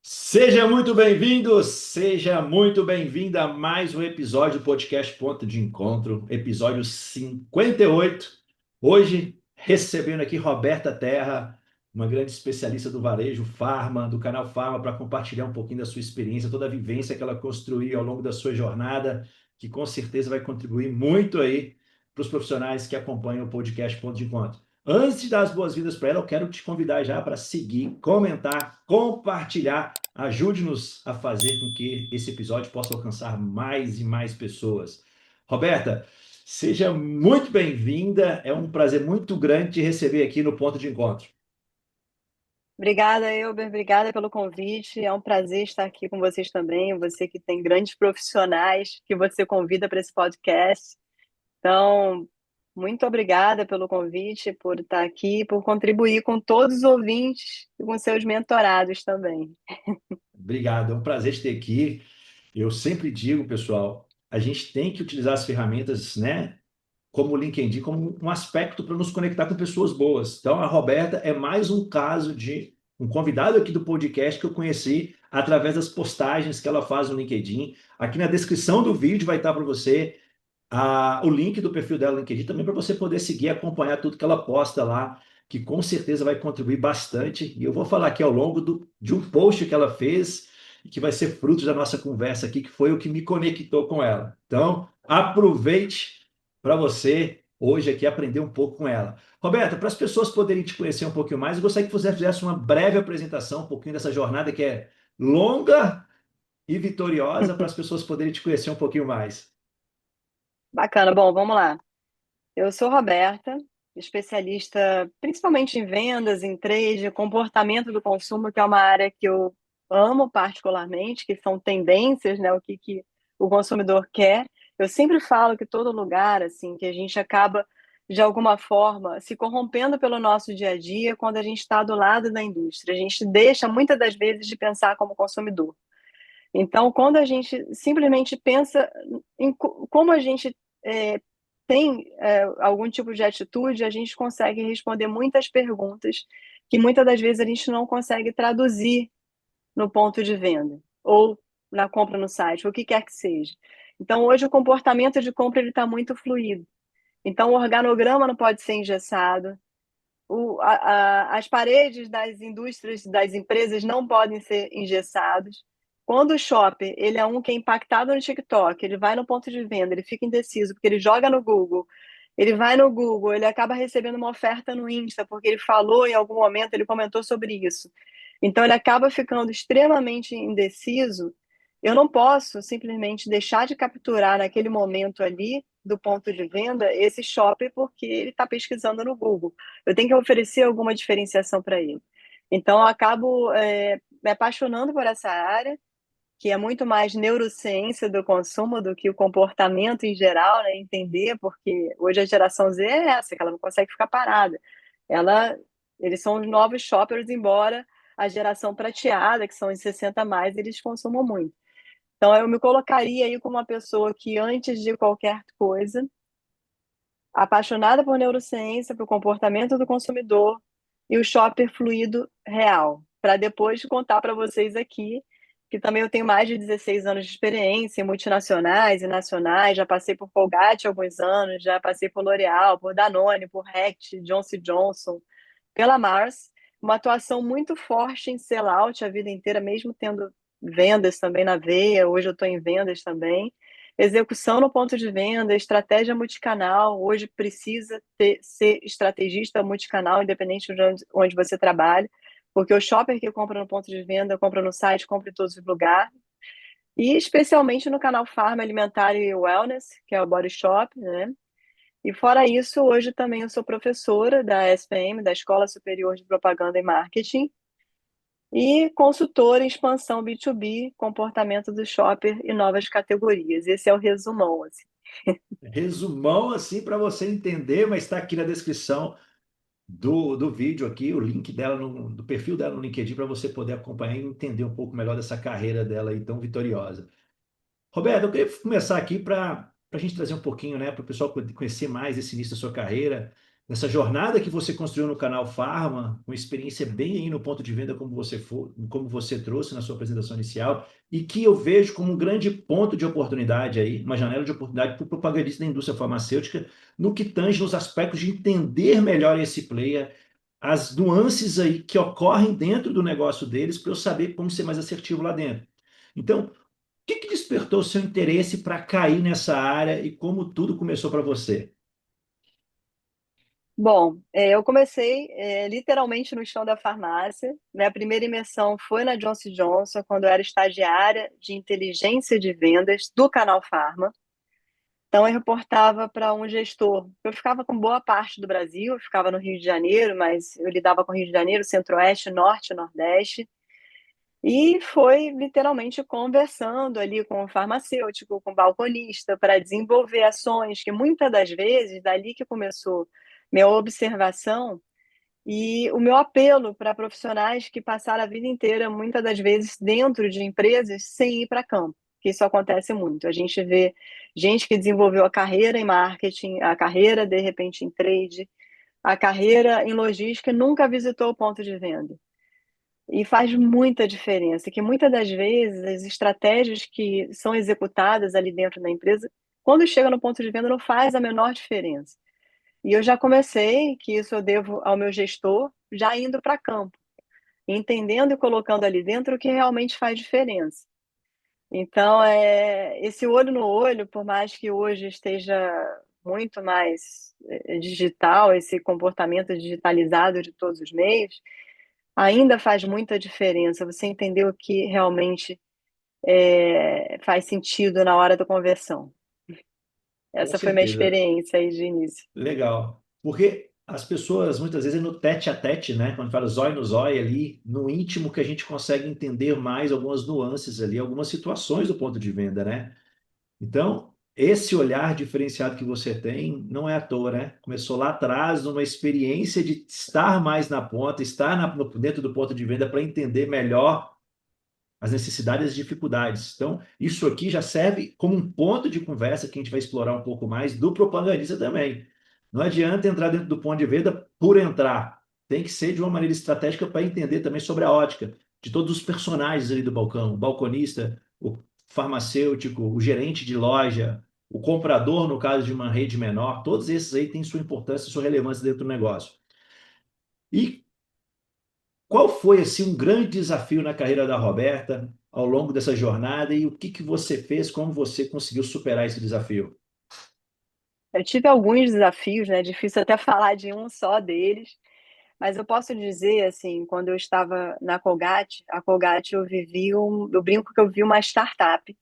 Seja muito bem-vindo, seja muito bem-vinda a mais um episódio do podcast Ponto de Encontro, episódio 58. Hoje, recebendo aqui Roberta Terra, uma grande especialista do varejo Farma, do canal Farma, para compartilhar um pouquinho da sua experiência, toda a vivência que ela construiu ao longo da sua jornada, que com certeza vai contribuir muito aí para os profissionais que acompanham o podcast Ponto de Encontro. Antes de dar as boas-vindas para ela, eu quero te convidar já para seguir, comentar, compartilhar. Ajude-nos a fazer com que esse episódio possa alcançar mais e mais pessoas. Roberta, seja muito bem-vinda. É um prazer muito grande te receber aqui no Ponto de Encontro. Obrigada, Elber. Obrigada pelo convite. É um prazer estar aqui com vocês também. Você que tem grandes profissionais que você convida para esse podcast. Então, muito obrigada pelo convite, por estar aqui, por contribuir com todos os ouvintes e com seus mentorados também. Obrigado, é um prazer te ter aqui. Eu sempre digo, pessoal, a gente tem que utilizar as ferramentas, né, como o LinkedIn, como um aspecto para nos conectar com pessoas boas. Então, a Roberta é mais um caso de um convidado aqui do podcast que eu conheci através das postagens que ela faz no LinkedIn. Aqui na descrição do vídeo vai estar para você o link do perfil dela no LinkedIn também para você poder seguir e acompanhar tudo que ela posta lá, que com certeza vai contribuir bastante. E eu vou falar aqui ao longo de um post que ela fez e que vai ser fruto da nossa conversa aqui, que foi o que me conectou com ela. Então, aproveite para você hoje aqui aprender um pouco com ela. Roberta, para as pessoas poderem te conhecer um pouquinho mais, eu gostaria que você fizesse uma breve apresentação, um pouquinho dessa jornada que é longa e vitoriosa, para as pessoas poderem te conhecer um pouquinho mais. Bacana. Bom, vamos lá. Eu sou Roberta, especialista principalmente em vendas, em trade, comportamento do consumo, que é uma área que eu amo particularmente, que são tendências, né? O que o consumidor quer. Eu sempre falo que todo lugar, assim, que a gente acaba, de alguma forma, se corrompendo pelo nosso dia a dia quando a gente está do lado da indústria. A gente deixa, muitas das vezes, de pensar como consumidor. Então, quando a gente simplesmente pensa em como a gente tem algum tipo de atitude, a gente consegue responder muitas perguntas que muitas das vezes a gente não consegue traduzir no ponto de venda ou na compra no site, ou o que quer que seja. Então, hoje o comportamento de compra ele está muito fluido. Então, o organograma não pode ser engessado, as paredes das indústrias, das empresas não podem ser engessados. Quando o shopper, ele é um que é impactado no TikTok, ele vai no ponto de venda, ele fica indeciso, porque ele joga no Google, ele vai no Google, ele acaba recebendo uma oferta no Insta, porque ele falou em algum momento, ele comentou sobre isso. Então, ele acaba ficando extremamente indeciso. Eu não posso simplesmente deixar de capturar naquele momento ali, do ponto de venda, esse shopper, porque ele está pesquisando no Google. Eu tenho que oferecer alguma diferenciação para ele. Então, eu acabo me apaixonando por essa área, que é muito mais neurociência do consumo do que o comportamento em geral, né? Entender, porque hoje a geração Z é essa, que ela não consegue ficar parada. Ela, eles são os novos shoppers, embora a geração prateada, que são os 60 a mais, eles consumam muito. Então, eu me colocaria aí como uma pessoa que, antes de qualquer coisa, apaixonada por neurociência, por comportamento do consumidor e o shopper fluido real, para depois contar para vocês aqui, que também eu tenho mais de 16 anos de experiência em multinacionais e nacionais, já passei por Colgate há alguns anos, já passei por L'Oréal, por Danone, por Reckitt, Johnson Johnson, pela Mars, uma atuação muito forte em sell-out a vida inteira, mesmo tendo vendas também na veia, hoje eu estou em vendas também, execução no ponto de venda, estratégia multicanal. Hoje precisa ser estrategista multicanal, independente de onde você trabalha, porque o shopper que compra no ponto de venda, compra no site, compra em todos os lugares. E especialmente no canal Farma Alimentar e Wellness, que é o Body Shop, né? E fora isso, hoje também eu sou professora da SPM, da Escola Superior de Propaganda e Marketing, e consultora em expansão B2B, comportamento do shopper e novas categorias. Esse é o resumão, assim. Resumão assim para você entender, mas está aqui na descrição do vídeo aqui, o link dela do perfil dela no LinkedIn para você poder acompanhar e entender um pouco melhor dessa carreira dela aí tão vitoriosa. Roberto, eu queria começar aqui para a gente trazer um pouquinho, né, para o pessoal conhecer mais esse início da sua carreira. nessa jornada que você construiu no canal Farma, uma experiência bem aí no ponto de venda como você trouxe na sua apresentação inicial, e que eu vejo como um grande ponto de oportunidade aí, uma janela de oportunidade para o propagandista da indústria farmacêutica, no que tange nos aspectos de entender melhor esse player, as nuances aí que ocorrem dentro do negócio deles, para eu saber como ser mais assertivo lá dentro. Então, o que despertou o seu interesse para cair nessa área e como tudo começou para você? Bom, eu comecei literalmente no chão da farmácia. Minha primeira imersão foi na Johnson Johnson, quando eu era estagiária de inteligência de vendas do Canal Farma. Então, eu reportava para um gestor. Eu ficava com boa parte do Brasil, eu ficava no Rio de Janeiro, mas eu lidava com Rio de Janeiro, Centro-Oeste, Norte e Nordeste. E foi literalmente conversando ali com o farmacêutico, com o balconista, para desenvolver ações que muitas das vezes, dali que começou minha observação e o meu apelo para profissionais que passaram a vida inteira, muitas das vezes, dentro de empresas, sem ir para campo, que isso acontece muito. A gente vê gente que desenvolveu a carreira em marketing, a carreira, de repente, em trade, a carreira em logística e nunca visitou o ponto de venda. E faz muita diferença, que muitas das vezes as estratégias que são executadas ali dentro da empresa, quando chega no ponto de venda, não faz a menor diferença. E eu já comecei, que isso eu devo ao meu gestor, já indo para campo, entendendo e colocando ali dentro o que realmente faz diferença. Então, esse olho no olho, por mais que hoje esteja muito mais digital, esse comportamento digitalizado de todos os meios, ainda faz muita diferença você entender o que realmente faz sentido na hora da conversão. Com Essa foi minha certeza. experiência aí de início. Legal. Porque as pessoas, muitas vezes, é no tete a tete, né? Quando fala zóio no zóio ali, no íntimo, que a gente consegue entender mais algumas nuances ali, algumas situações do ponto de venda, né? Então, esse olhar diferenciado que você tem não é à toa, né? Começou lá atrás, numa experiência de estar mais na ponta, estar dentro do ponto de venda para entender melhor as necessidades e as dificuldades. Então, isso aqui já serve como um ponto de conversa que a gente vai explorar um pouco mais do propagandista também. Não adianta entrar dentro do ponto de venda por entrar. Tem que ser de uma maneira estratégica para entender também sobre a ótica de todos os personagens ali do balcão, o balconista, o farmacêutico, o gerente de loja, o comprador, no caso de uma rede menor, todos esses aí têm sua importância e sua relevância dentro do negócio. E qual foi assim um grande desafio na carreira da Roberta ao longo dessa jornada e o que você fez, como você conseguiu superar esse desafio? Eu tive alguns desafios, né? Difícil até falar de um só deles, mas eu posso dizer, assim, quando eu estava na Colgate, a Colgate eu brinco que eu vi uma startup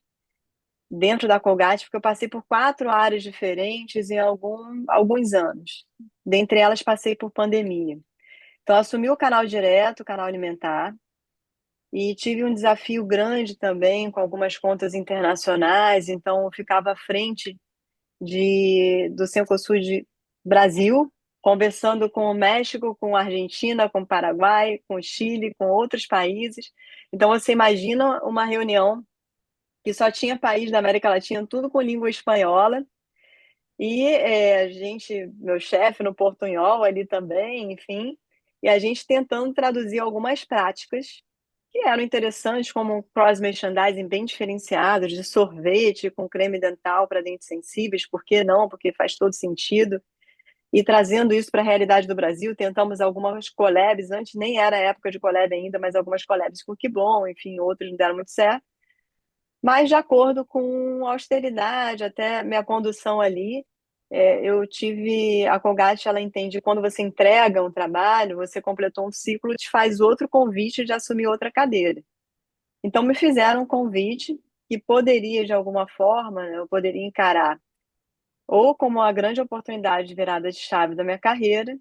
dentro da Colgate, porque eu passei por 4 áreas diferentes em alguns anos. Dentre elas, passei por pandemia. Então, assumi o canal direto, o canal alimentar, e tive um desafio grande também com algumas contas internacionais, então eu ficava à frente do Cencosud Brasil, conversando com o México, com a Argentina, com o Paraguai, com o Chile, com outros países. Então, você imagina uma reunião que só tinha país da América Latina, tudo com língua espanhola, e a gente, meu chefe no portunhol ali também, enfim, e a gente tentando traduzir algumas práticas que eram interessantes, como um cross-merchandising bem diferenciado, de sorvete com creme dental para dentes sensíveis, por que não? Porque faz todo sentido. E trazendo isso para a realidade do Brasil, tentamos algumas collabs, antes nem era época de collab ainda, mas algumas collabs com o Que Bom, enfim, outros não deram muito certo. Mas de acordo com a austeridade, até minha condução ali, eu tive a Colgate, ela entende que quando você entrega um trabalho, você completou um ciclo, te faz outro convite de assumir outra cadeira. Então me fizeram um convite que poderia, de alguma forma, né, eu poderia encarar ou como uma grande oportunidade de virada de chave da minha carreira,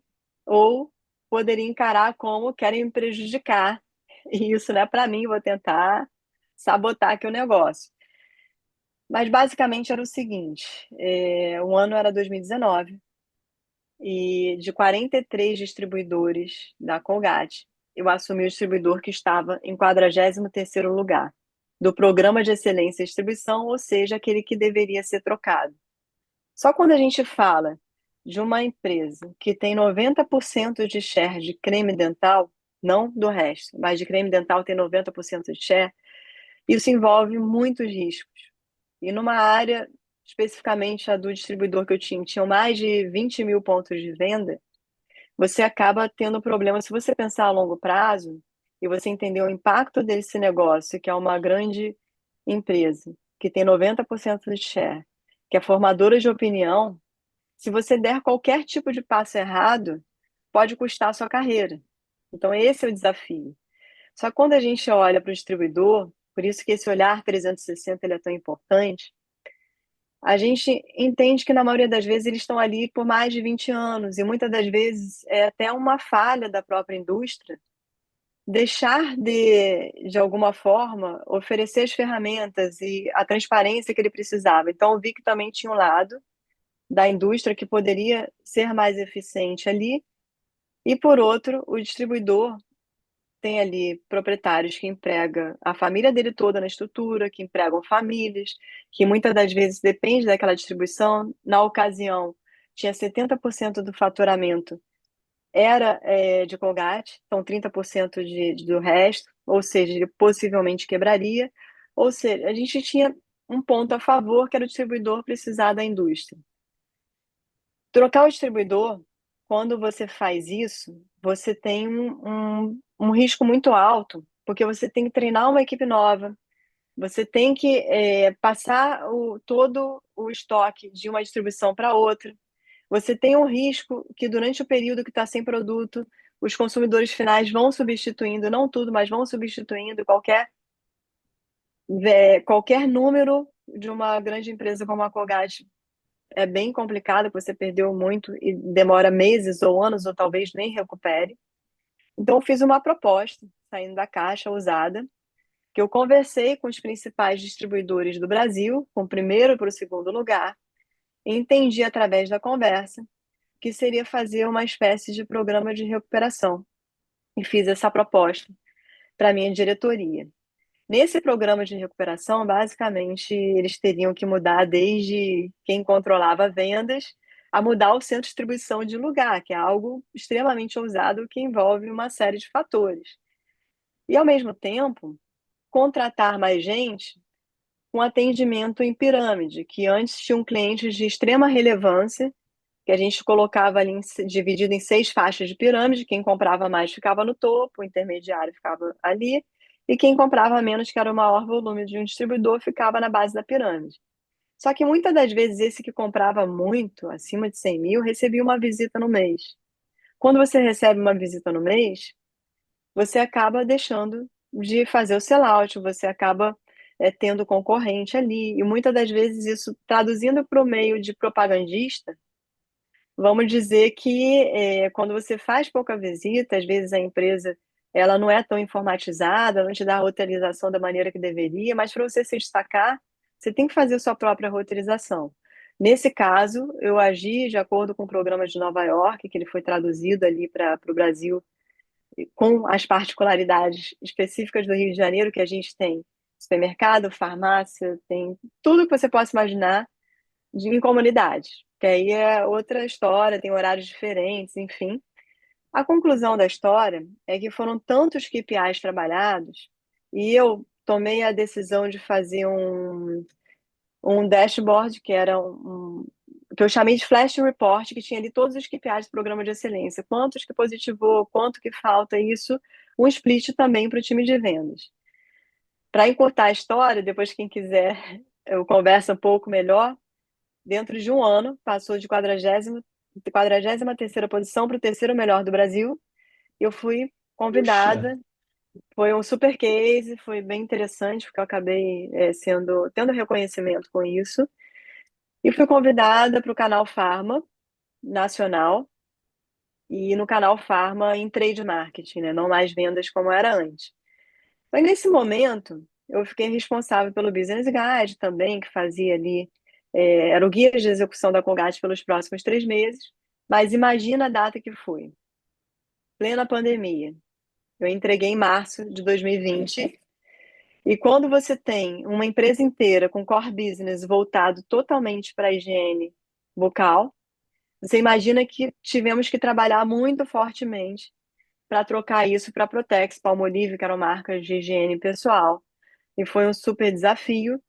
ou poderia encarar como querem me prejudicar. E isso não é para mim, vou tentar sabotar aqui o negócio. Mas basicamente era o seguinte, o ano era 2019 e de 43 distribuidores da Colgate, eu assumi o distribuidor que estava em 43º lugar do Programa de Excelência em Distribuição, ou seja, aquele que deveria ser trocado. Só quando a gente fala de uma empresa que tem 90% de share de creme dental, não do resto, mas de creme dental tem 90% de share, isso envolve muitos riscos. E numa área, especificamente a do distribuidor que eu tinha, tinham mais de 20 mil pontos de venda, você acaba tendo problema. Se você pensar a longo prazo e você entender o impacto desse negócio, que é uma grande empresa, que tem 90% de share, que é formadora de opinião, se você der qualquer tipo de passo errado, pode custar a sua carreira. Então, esse é o desafio. Só que quando a gente olha para o distribuidor, por isso que esse olhar 360 ele é tão importante, a gente entende que na maioria das vezes eles estão ali por mais de 20 anos e muitas das vezes é até uma falha da própria indústria deixar de alguma forma, oferecer as ferramentas e a transparência que ele precisava. Então, eu vi que também tinha um lado da indústria que poderia ser mais eficiente ali, e por outro, o distribuidor tem ali proprietários que empregam a família dele toda na estrutura, que empregam famílias, que muitas das vezes depende daquela distribuição. Na ocasião, tinha 70% do faturamento era de Colgate, então 30% do resto, ou seja, ele possivelmente quebraria. Ou seja, a gente tinha um ponto a favor, que era o distribuidor precisar da indústria. Trocar o distribuidor, quando você faz isso, você tem um risco muito alto, porque você tem que treinar uma equipe nova, você tem que passar todo o estoque de uma distribuição para outra. Você tem um risco que durante o período que está sem produto, os consumidores finais vão substituindo, não tudo, mas vão substituindo qualquer número de uma grande empresa como a Colgate. É bem complicado, que você perdeu muito e demora meses ou anos, ou talvez nem recupere. Então, eu fiz uma proposta, saindo da caixa usada, que eu conversei com os principais distribuidores do Brasil, com o primeiro para o segundo lugar, e entendi através da conversa que seria fazer uma espécie de programa de recuperação. E fiz essa proposta para a minha diretoria. Nesse programa de recuperação, basicamente, eles teriam que mudar desde quem controlava vendas a mudar o centro de distribuição de lugar, que é algo extremamente ousado que envolve uma série de fatores. E, ao mesmo tempo, contratar mais gente com atendimento em pirâmide, que antes tinham clientes de extrema relevância, que a gente colocava ali dividido em 6 faixas de pirâmide. Quem comprava mais ficava no topo, o intermediário ficava ali, e quem comprava menos, que era o maior volume de um distribuidor, ficava na base da pirâmide. Só que muitas das vezes esse que comprava muito, acima de 100 mil, recebia uma visita no mês. Quando você recebe uma visita no mês, você acaba deixando de fazer o sellout, você acaba tendo concorrente ali, e muitas das vezes isso, traduzindo para o meio de propagandista, vamos dizer que quando você faz pouca visita, às vezes a empresa ela não é tão informatizada, não te dá a roteirização da maneira que deveria, mas para você se destacar, você tem que fazer a sua própria roteirização. Nesse caso, eu agi de acordo com o programa de Nova York, que ele foi traduzido ali para o Brasil, com as particularidades específicas do Rio de Janeiro, que a gente tem supermercado, farmácia, tem tudo que você possa imaginar em comunidades, que aí é outra história, tem horários diferentes, enfim. A conclusão da história é que foram tantos KPIs trabalhados e eu tomei a decisão de fazer um dashboard que era que eu chamei de flash report, que tinha ali todos os KPIs do programa de excelência, quantos que positivou, quanto que falta, isso, um split também para o time de vendas. Para encurtar a história, depois quem quiser eu converso um pouco melhor. Dentro de um ano, passou de 43ª posição para o terceiro melhor do Brasil. Eu fui Puxa, convidada, foi um super case, foi bem interessante, porque eu acabei tendo reconhecimento com isso. E fui convidada para o canal Pharma Nacional, e no canal Pharma em trade marketing, né? Não mais vendas como era antes. Mas nesse momento, eu fiquei responsável pelo Business Guide também, que fazia ali, era o guia de execução da Colgate pelos próximos 3 meses. Mas imagina a data que foi, plena pandemia. Eu entreguei em março de 2020. E quando você tem uma empresa inteira com core business voltado totalmente para a higiene bucal, Você imagina que tivemos que trabalhar muito fortemente para trocar isso para Protex, Palmolive, que eram marcas de higiene pessoal. E foi um super desafio.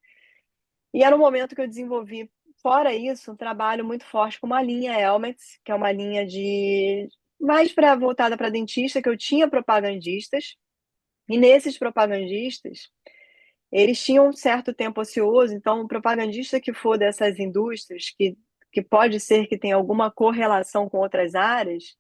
E era um momento que eu desenvolvi, fora isso, um trabalho muito forte com uma linha Elmex, que é uma linha de mais para voltada para dentista, que eu tinha propagandistas. E nesses propagandistas, eles tinham um certo tempo ocioso, então o propagandista que for dessas indústrias, que pode ser que tenha alguma correlação com outras áreas,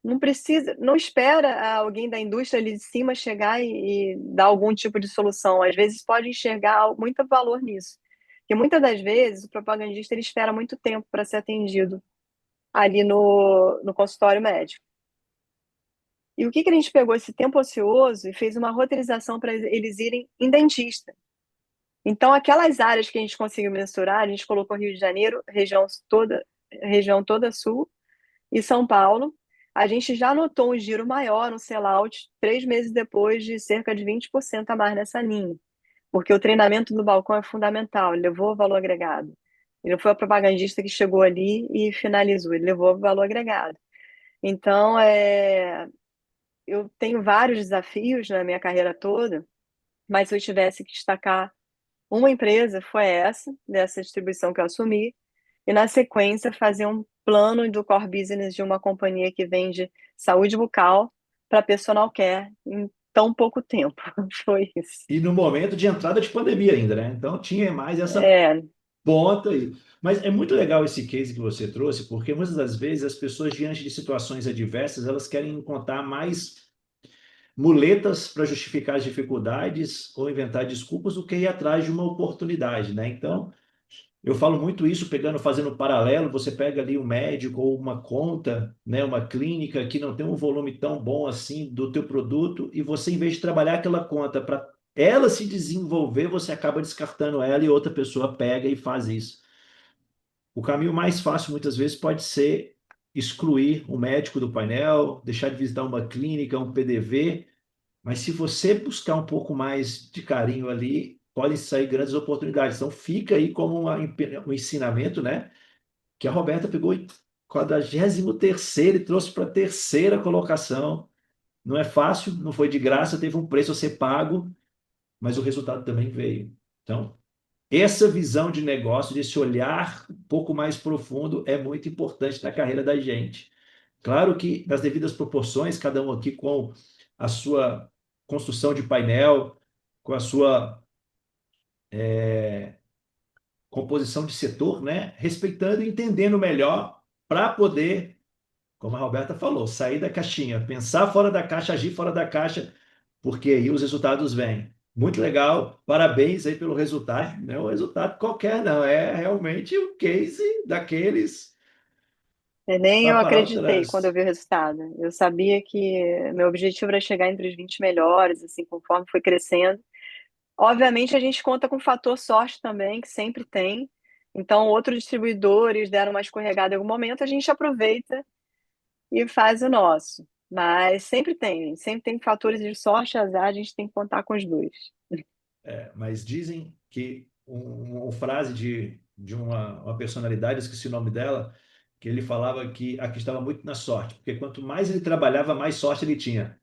não precisa, não espera alguém da indústria ali de cima chegar e dar algum tipo de solução. Às vezes pode enxergar muito valor nisso. Porque muitas das vezes o propagandista ele espera muito tempo para ser atendido ali no consultório médico. E o que a gente pegou esse tempo ocioso e fez uma roteirização para eles irem em dentista. Então, aquelas áreas que a gente conseguiu mensurar, a gente colocou Rio de Janeiro, região toda sul, e São Paulo. A gente já notou um giro maior no sellout 3 meses depois, de cerca de 20% a mais nessa linha, porque o treinamento do balcão é fundamental, ele levou o valor agregado. Ele não foi o propagandista que chegou ali e finalizou, ele levou o valor agregado. Então, eu tenho vários desafios na minha carreira toda, mas se eu tivesse que destacar uma empresa, foi essa, dessa distribuição que eu assumi, e na sequência fazer um plano do core business de uma companhia que vende saúde bucal para personal care em tão pouco tempo. Foi isso. E no momento de entrada de pandemia ainda, né? Então tinha mais essa É, ponta aí. Mas é muito legal esse case que você trouxe, porque muitas das vezes as pessoas, diante de situações adversas, elas querem encontrar mais muletas para justificar as dificuldades ou inventar desculpas do que ir atrás de uma oportunidade, né? Então, eu falo muito isso pegando, fazendo um paralelo, você pega ali um médico ou uma conta, né, uma clínica que não tem um volume tão bom assim do teu produto e você, em vez de trabalhar aquela conta para ela se desenvolver, você acaba descartando ela e outra pessoa pega e faz isso. O caminho mais fácil, muitas vezes, pode ser excluir o médico do painel, deixar de visitar uma clínica, um PDV, mas se você buscar um pouco mais de carinho ali, podem sair grandes oportunidades. Então, fica aí como um ensinamento, né? Que a Roberta pegou em 43º e trouxe para a terceira colocação. Não é fácil, não foi de graça, teve um preço a ser pago, mas o resultado também veio. Então, essa visão de negócio, desse olhar um pouco mais profundo, é muito importante na carreira da gente. Claro que nas devidas proporções, cada um aqui com a sua construção de painel, com a sua composição de setor, né? Respeitando e entendendo melhor para poder, como a Roberta falou, sair da caixinha, pensar fora da caixa, agir fora da caixa, porque aí os resultados vêm. Muito legal, parabéns aí pelo resultado. Não é um resultado qualquer, não, é realmente o case daqueles nem para eu parar o acreditei quando eu trânsito. vi o resultado. Eu sabia que meu objetivo era chegar entre os 20 melhores, assim, conforme foi crescendo. Obviamente, a gente conta com o fator sorte também, que sempre tem. Então, outros distribuidores deram uma escorregada em algum momento, a gente aproveita e faz o nosso. Mas sempre tem fatores de sorte e azar, a gente tem que contar com os dois. Mas dizem que uma frase de uma personalidade, esqueci o nome dela, que ele falava que acreditava muito na sorte, porque quanto mais ele trabalhava, mais sorte ele tinha.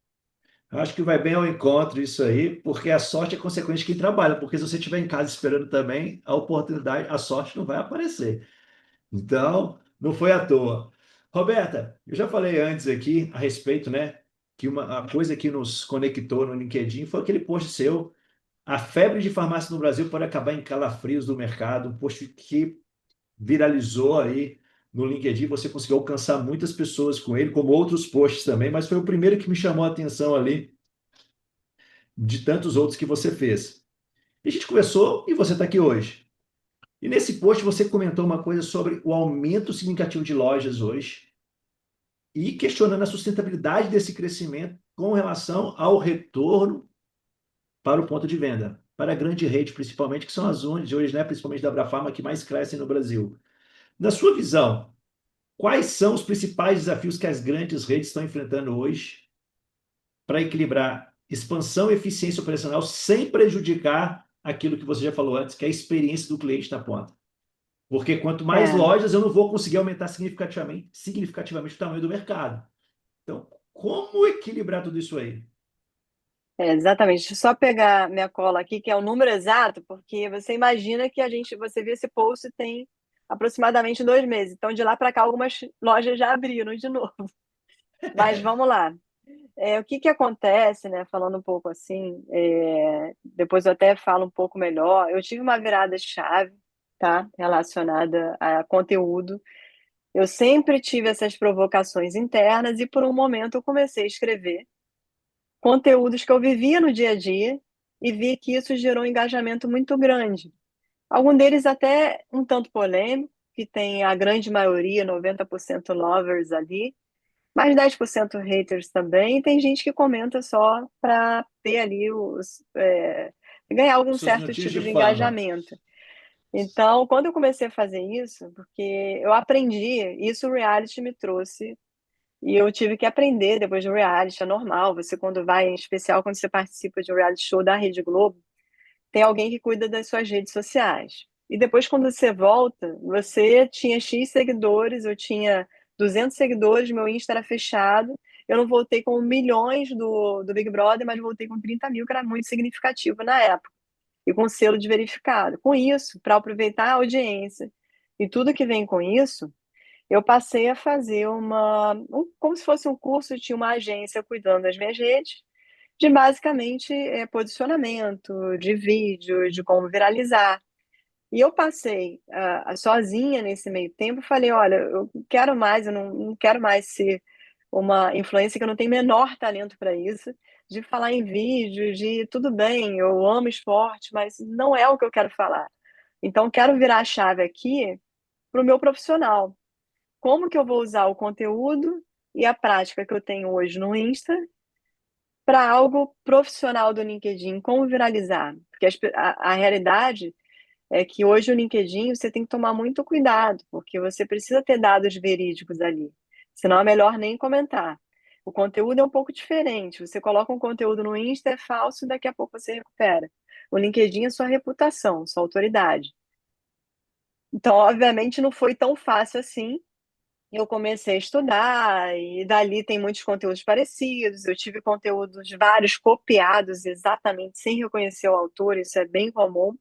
Eu acho que vai bem ao encontro isso aí, porque a sorte é consequência de quem trabalha, porque se você estiver em casa esperando também, a oportunidade, a sorte não vai aparecer. Então, não foi à toa. Roberta, eu já falei antes aqui a respeito, né, que a coisa que nos conectou no LinkedIn foi aquele post seu, a febre de farmácia no Brasil pode acabar em calafrios do mercado, um post que viralizou aí no LinkedIn, você conseguiu alcançar muitas pessoas com ele, como outros posts também, mas foi o primeiro que me chamou a atenção ali, de tantos outros que você fez. E a gente conversou e você está aqui hoje. E nesse post você comentou uma coisa sobre o aumento significativo de lojas hoje e questionando a sustentabilidade desse crescimento com relação ao retorno para o ponto de venda, para a grande rede, principalmente, que são as de hoje, né, principalmente da Abrafarma, que mais crescem no Brasil. Na sua visão, quais são os principais desafios que as grandes redes estão enfrentando hoje para equilibrar expansão e eficiência operacional sem prejudicar aquilo que você já falou antes, que é a experiência do cliente na ponta? Porque quanto mais É, lojas, eu não vou conseguir aumentar significativamente o tamanho do mercado. Então, como equilibrar tudo isso aí? exatamente. Deixa eu só pegar minha cola aqui, que é o número exato, porque você imagina que você viu esse post tem aproximadamente 2 meses. Então, de lá para cá, algumas lojas já abriram de novo. Mas vamos lá. O que que acontece, né? Falando um pouco assim, depois eu até falo um pouco melhor. Eu tive uma virada de chave, tá? Relacionada a conteúdo. Eu sempre tive essas provocações internas e por um momento eu comecei a escrever conteúdos que eu vivia no dia a dia e vi que isso gerou um engajamento muito grande. Algum deles até um tanto polêmico, que tem a grande maioria, 90% lovers ali, mais 10% haters também, e tem gente que comenta só para ter ali ganhar algum Seus certo minutinhos tipo de de fama. engajamento. Então, quando eu comecei a fazer isso, porque eu aprendi, isso o reality me trouxe, e eu tive que aprender depois do reality, é normal, você quando vai, em especial quando você participa de um reality show da Rede Globo, tem alguém que cuida das suas redes sociais. E depois, quando você volta, você tinha X seguidores, eu tinha 200 seguidores, meu Insta era fechado. Eu não voltei com milhões do Big Brother, mas voltei com 30 mil, que era muito significativo na época. E com selo de verificado. Com isso, para aproveitar a audiência e tudo que vem com isso, eu passei a fazer como se fosse um curso, tinha uma agência cuidando das minhas redes, de basicamente posicionamento, de vídeo, de como viralizar. E eu passei sozinha nesse meio tempo, falei, olha, eu quero mais, eu não quero mais ser uma influencer que eu não tenho menor talento para isso, de falar em vídeo, de tudo bem, eu amo esporte, mas não é o que eu quero falar. Então, quero virar a chave aqui para o meu profissional. Como que eu vou usar o conteúdo e a prática que eu tenho hoje no Insta para algo profissional do LinkedIn, como viralizar? Porque a realidade é que hoje o LinkedIn você tem que tomar muito cuidado, porque você precisa ter dados verídicos ali, senão é melhor nem comentar. O conteúdo é um pouco diferente. Você coloca um conteúdo no Insta, é falso, daqui a pouco você recupera. O LinkedIn é sua reputação, sua autoridade. Então, obviamente, não foi tão fácil assim. Eu comecei a estudar, e dali tem muitos conteúdos parecidos. Eu tive conteúdos vários copiados exatamente sem reconhecer o autor, isso é bem comum.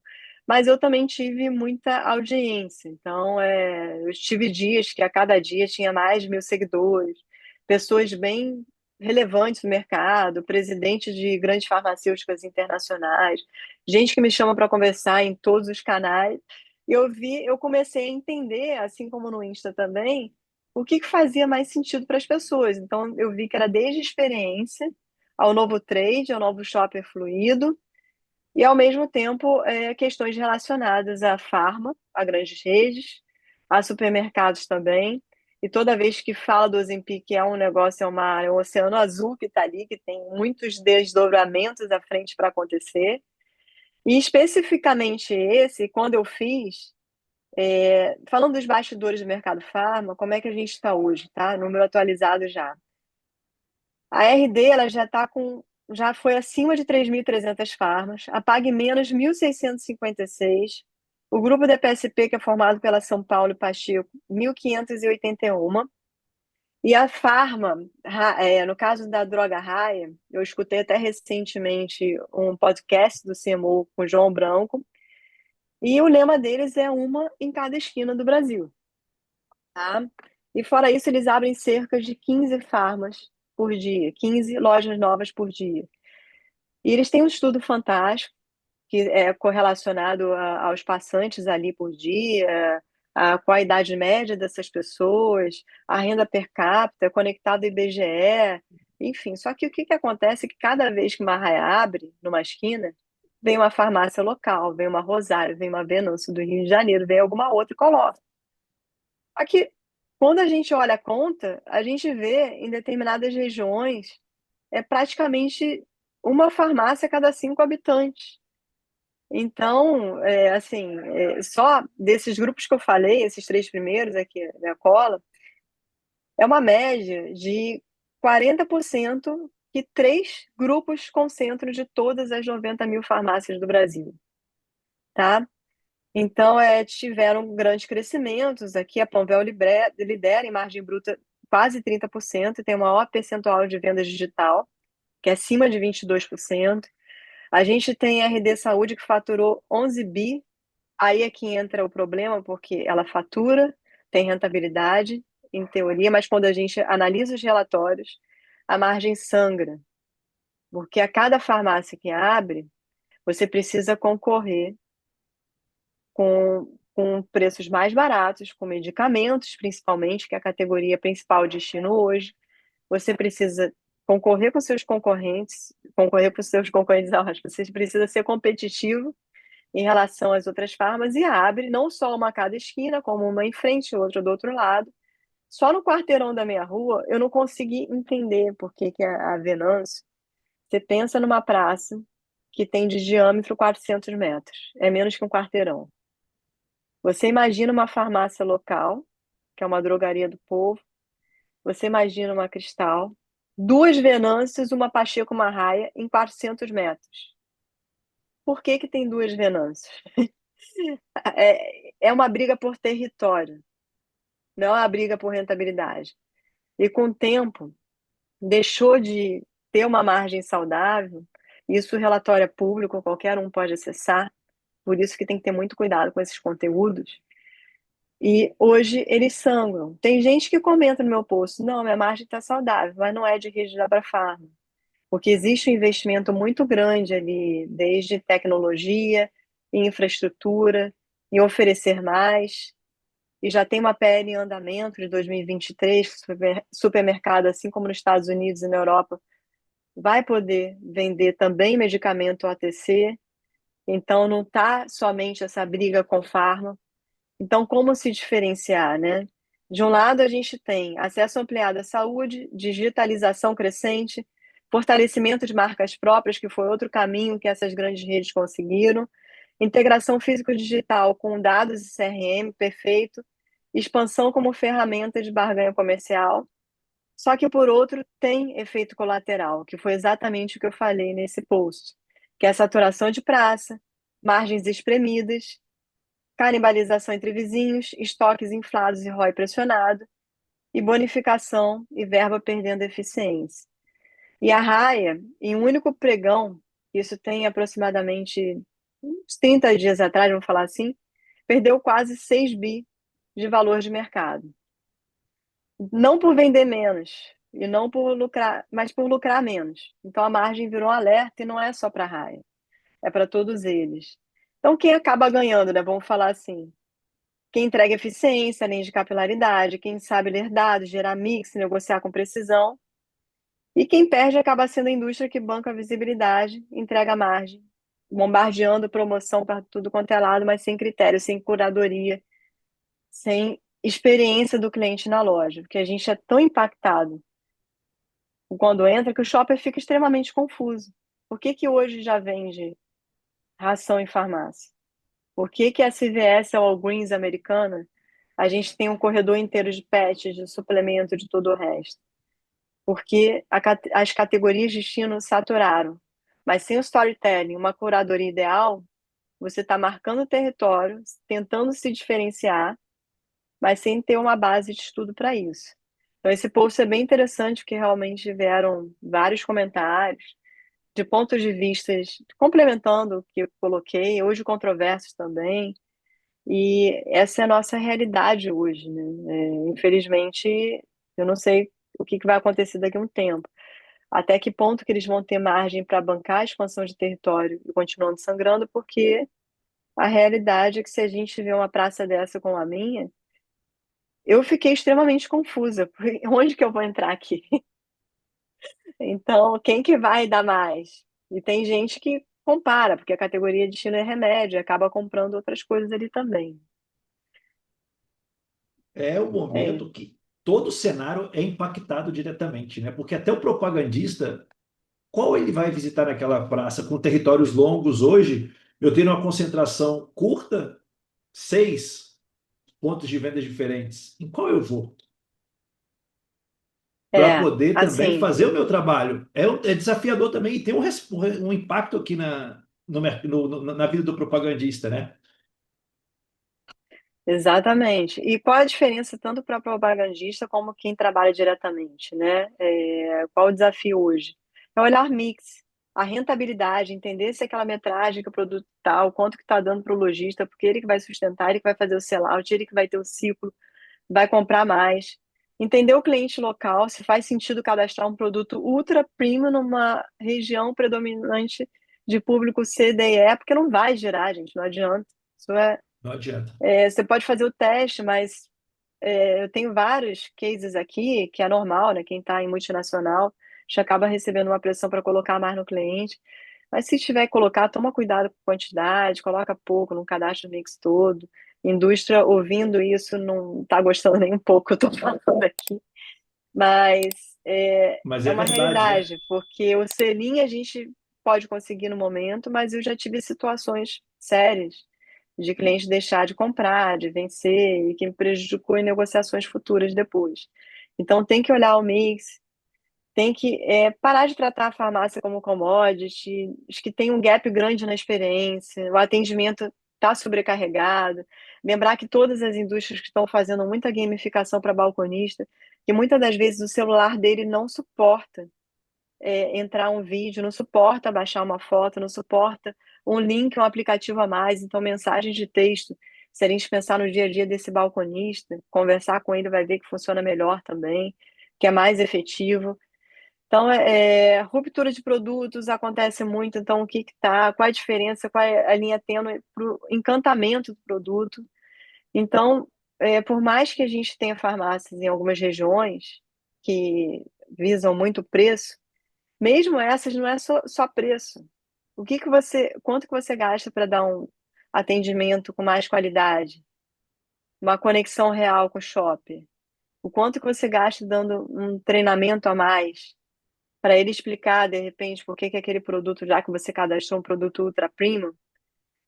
Mas eu também tive muita audiência. Então, eu tive dias que a cada dia tinha mais de 1.000 seguidores, pessoas bem relevantes no mercado, presidentes de grandes farmacêuticas internacionais, gente que me chama para conversar em todos os canais. E eu comecei a entender, assim como no Insta também, o que fazia mais sentido para as pessoas. Então, eu vi que era desde experiência ao novo trade, ao novo shopper fluido, e ao mesmo tempo questões relacionadas à farma, a grandes redes, a supermercados também. E toda vez que fala do Ozempic, é um negócio, é um oceano azul que está ali, que tem muitos desdobramentos à frente para acontecer. E especificamente esse, quando eu fiz, falando dos bastidores do mercado farma, como é que a gente está hoje, tá? Número atualizado já. A RD ela já foi acima de 3.300 farmas, a Pague Menos 1.656, o grupo da PSP, que é formado pela São Paulo e Pacheco, 1.581, e a Farma, no caso da droga Raia, eu escutei até recentemente um podcast do CMO com o João Branco, e o lema deles é uma em cada esquina do Brasil. Tá? E fora isso, eles abrem cerca de 15 farmas por dia, 15 lojas novas por dia. E eles têm um estudo fantástico, que é correlacionado aos passantes ali por dia, com a idade média dessas pessoas, a renda per capita, conectado ao IBGE, enfim. Só que o que acontece é que cada vez que uma raia abre numa esquina, vem uma farmácia local, vem uma Rosário, vem uma Venâncio do Rio de Janeiro, vem alguma outra e coloca. Aqui, quando a gente olha a conta, a gente vê em determinadas regiões praticamente uma farmácia a cada 5 habitantes. Então, assim, só desses grupos que eu falei, esses 3 primeiros aqui, da cola, é uma média de 40% que 3 grupos concentram de todas as 90 mil farmácias do Brasil, tá? Então, tiveram grandes crescimentos. Aqui a Panvel lidera em margem bruta quase 30% e tem o maior percentual de vendas digital, que é acima de 22%. A gente tem a RD Saúde que faturou 11 bi. Aí é que entra o problema, porque ela fatura, tem rentabilidade, em teoria, mas quando a gente analisa os relatórios, a margem sangra, porque a cada farmácia que abre, você precisa concorrer com preços mais baratos, com medicamentos, principalmente, que é a categoria principal de destino hoje. Você precisa concorrer com seus concorrentes, concorrer com seus concorrentes, acho, você precisa ser competitivo em relação às outras farmas e abre não só uma a cada esquina, como uma em frente e outra do outro lado. Só no quarteirão da minha rua eu não consegui entender por que que a Venâncio, você pensa numa praça que tem de diâmetro 400 metros, é menos que um quarteirão. Você imagina uma farmácia local, que é uma drogaria do povo, você imagina uma Cristal, duas Venâncios, uma Pacheco, uma Raia, em 400 metros. Por que que tem duas Venâncios? É uma briga por território, não é uma briga por rentabilidade. E com o tempo, deixou de ter uma margem saudável, isso o relatório é público, qualquer um pode acessar, por isso que tem que ter muito cuidado com esses conteúdos. E hoje eles sangram. Tem gente que comenta no meu post, não, minha margem está saudável, mas não é de rede da Abrafarma, porque existe um investimento muito grande ali, desde tecnologia, em infraestrutura, em oferecer mais, e já tem uma PL em andamento de 2023, que o supermercado, assim como nos Estados Unidos e na Europa, vai poder vender também medicamento OTC, então não está somente essa briga com farma. Então, como se diferenciar, né? De um lado, a gente tem acesso ampliado à saúde, digitalização crescente, fortalecimento de marcas próprias, que foi outro caminho que essas grandes redes conseguiram, integração físico-digital com dados e CRM perfeito, expansão como ferramenta de barganha comercial. Só que, por outro, tem efeito colateral, que foi exatamente o que eu falei nesse post, que é a saturação de praça, margens espremidas, canibalização entre vizinhos, estoques inflados e ROI pressionado, e bonificação e verba perdendo eficiência. E a Raia, em um único pregão, isso tem aproximadamente uns 30 dias atrás, vamos falar assim, perdeu quase 6 bi de valor de mercado. Não por vender menos, e não por lucrar, mas por lucrar menos. Então a margem virou um alerta e não é só para a Raia, é para todos eles. Então quem acaba ganhando, né? Vamos falar assim, quem entrega eficiência, além de capilaridade, quem sabe ler dados, gerar mix, negociar com precisão. E quem perde acaba sendo a indústria que banca a visibilidade, entrega margem, bombardeando promoção para tudo quanto é lado, mas sem critério, sem curadoria, sem experiência do cliente na loja. Porque a gente é tão impactado quando entra que o shopper fica extremamente confuso. Por que que hoje já vende ração em farmácia? Por que que a CVS ou a Walgreens americana a gente tem um corredor inteiro de pets, de suplemento, de todo o resto? Porque as categorias de destino saturaram. Mas sem o storytelling, uma curadoria ideal, você está marcando o território, tentando se diferenciar, mas sem ter uma base de estudo para isso. Então, esse post é bem interessante, porque realmente vieram vários comentários de pontos de vista complementando o que eu coloquei, hoje controversos também. E essa é a nossa realidade hoje, né? Infelizmente, eu não sei o que vai acontecer daqui a um tempo. Até que ponto que eles vão ter margem para bancar a expansão de território e continuando sangrando, porque a realidade é que se a gente vê uma praça dessa como a minha, eu fiquei extremamente confusa. Onde que eu vou entrar aqui? Então, quem que vai dar mais? E tem gente que compara, porque a categoria de destino é remédio, acaba comprando outras coisas ali também. É o É, momento que todo o cenário é impactado diretamente, né? Porque até o propagandista, qual ele vai visitar naquela praça com territórios longos hoje? Eu tenho uma concentração curta, 6 pontos de venda diferentes. Em qual eu vou? Para poder também assim, fazer o meu trabalho. É desafiador também e tem um impacto aqui na vida do propagandista, né? Exatamente. E qual a diferença tanto para propagandista como quem trabalha diretamente, né? Qual o desafio hoje? É olhar mix, a rentabilidade, entender se aquela metragem que o produto tal, quanto que está dando para o lojista, porque ele que vai sustentar, ele que vai fazer o sellout, ele que vai ter o ciclo, vai comprar mais. Entender o cliente local, se faz sentido cadastrar um produto ultra premium numa região predominante de público C, D e E, porque não vai gerar, gente, não adianta. Isso Não adianta. você pode fazer o teste, mas eu tenho vários cases aqui que é normal, né? Quem está em multinacional já acaba recebendo uma pressão para colocar mais no cliente. Mas se tiver que colocar, toma cuidado com quantidade, coloca pouco, não cadastra o mix todo. Indústria ouvindo isso não está gostando nem um pouco, eu estou falando aqui. Mas Mas é é uma verdade, né? realidade, porque o selim a gente pode conseguir no momento, mas eu já tive situações sérias de cliente deixar de comprar, de vencer, e que me prejudicou em negociações futuras depois. Então tem que olhar o mix, tem que parar de tratar a farmácia como commodity, acho que tem um gap grande na experiência, o atendimento está sobrecarregado. Lembrar que todas as indústrias que estão fazendo muita gamificação para balconista, que muitas das vezes o celular dele não suporta entrar um vídeo, não suporta baixar uma foto, não suporta um link, um aplicativo a mais, então mensagens de texto. Se a gente pensar no dia a dia desse balconista, conversar com ele vai ver que funciona melhor também, que é mais efetivo. Então, ruptura de produtos acontece muito. Então, o que tá, qual a diferença, qual é a linha tênue para o encantamento do produto. Então, por mais que a gente tenha farmácias em algumas regiões que visam muito preço, mesmo essas não é só preço. Quanto que você gasta para dar um atendimento com mais qualidade, uma conexão real com o shopping? O quanto que você gasta dando um treinamento a mais para ele explicar, de repente, por que que aquele produto, já que você cadastrou um produto ultra premium,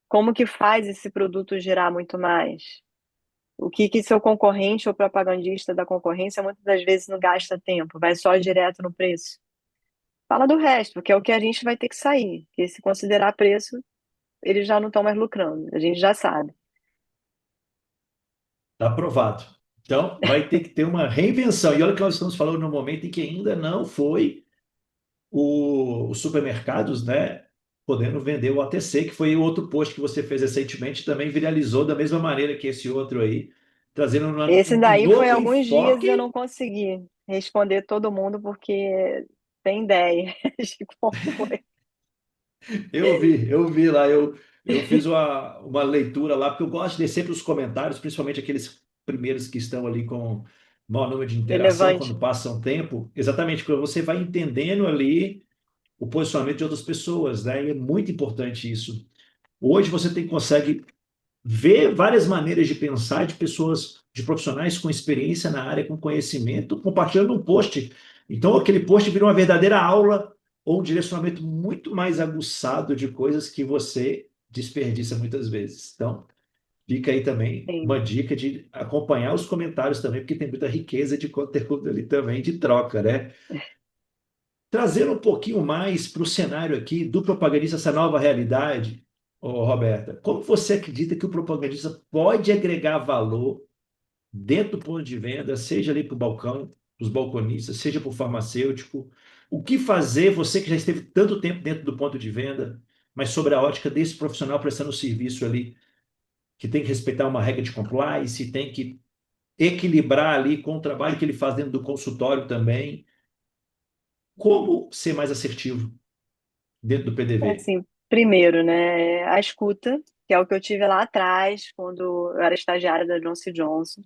como que faz esse produto gerar muito mais? O que que seu concorrente ou propagandista da concorrência muitas das vezes não gasta tempo, vai só direto no preço. Fala do resto, porque é o que a gente vai ter que sair. Porque se considerar preço, eles já não estão mais lucrando, a gente já sabe. Está aprovado. Então, vai ter que ter uma reinvenção. E olha que nós estamos falando num momento em que ainda não foi os supermercados, né, podendo vender o OTC, que foi o outro post que você fez recentemente, também viralizou da mesma maneira que esse outro aí, trazendo Esse um daí foi novo alguns dias e eu não enfoque. consegui responder todo mundo porque tem ideia de como foi. Eu vi lá, eu fiz uma leitura lá, porque eu gosto de ler sempre os comentários, principalmente aqueles primeiros que estão ali com maior número de interação, Relevante. quando passa um tempo, exatamente, porque você vai entendendo ali o posicionamento de outras pessoas, né? E é muito importante isso. Hoje você consegue ver várias maneiras de pensar de pessoas, de profissionais com experiência na área, com conhecimento, compartilhando um post. Então, aquele post vira uma verdadeira aula ou um direcionamento muito mais aguçado de coisas que você desperdiça muitas vezes. Então, fica aí também uma Sim. dica de acompanhar os comentários também, porque tem muita riqueza de conteúdo ali também de troca, né? Trazendo um pouquinho mais para o cenário aqui do propagandista, essa nova realidade, ô Roberta, como você acredita que o propagandista pode agregar valor dentro do ponto de venda, seja ali para o balcão, para os balconistas, seja para o farmacêutico? O que fazer, você que já esteve tanto tempo dentro do ponto de venda, mas sobre a ótica desse profissional prestando serviço ali, que tem que respeitar uma regra de compliance, tem que equilibrar ali com o trabalho que ele faz dentro do consultório também. Como ser mais assertivo dentro do PDV? Assim, primeiro, né, a escuta, que é o que eu tive lá atrás, quando eu era estagiária da Johnson Johnson.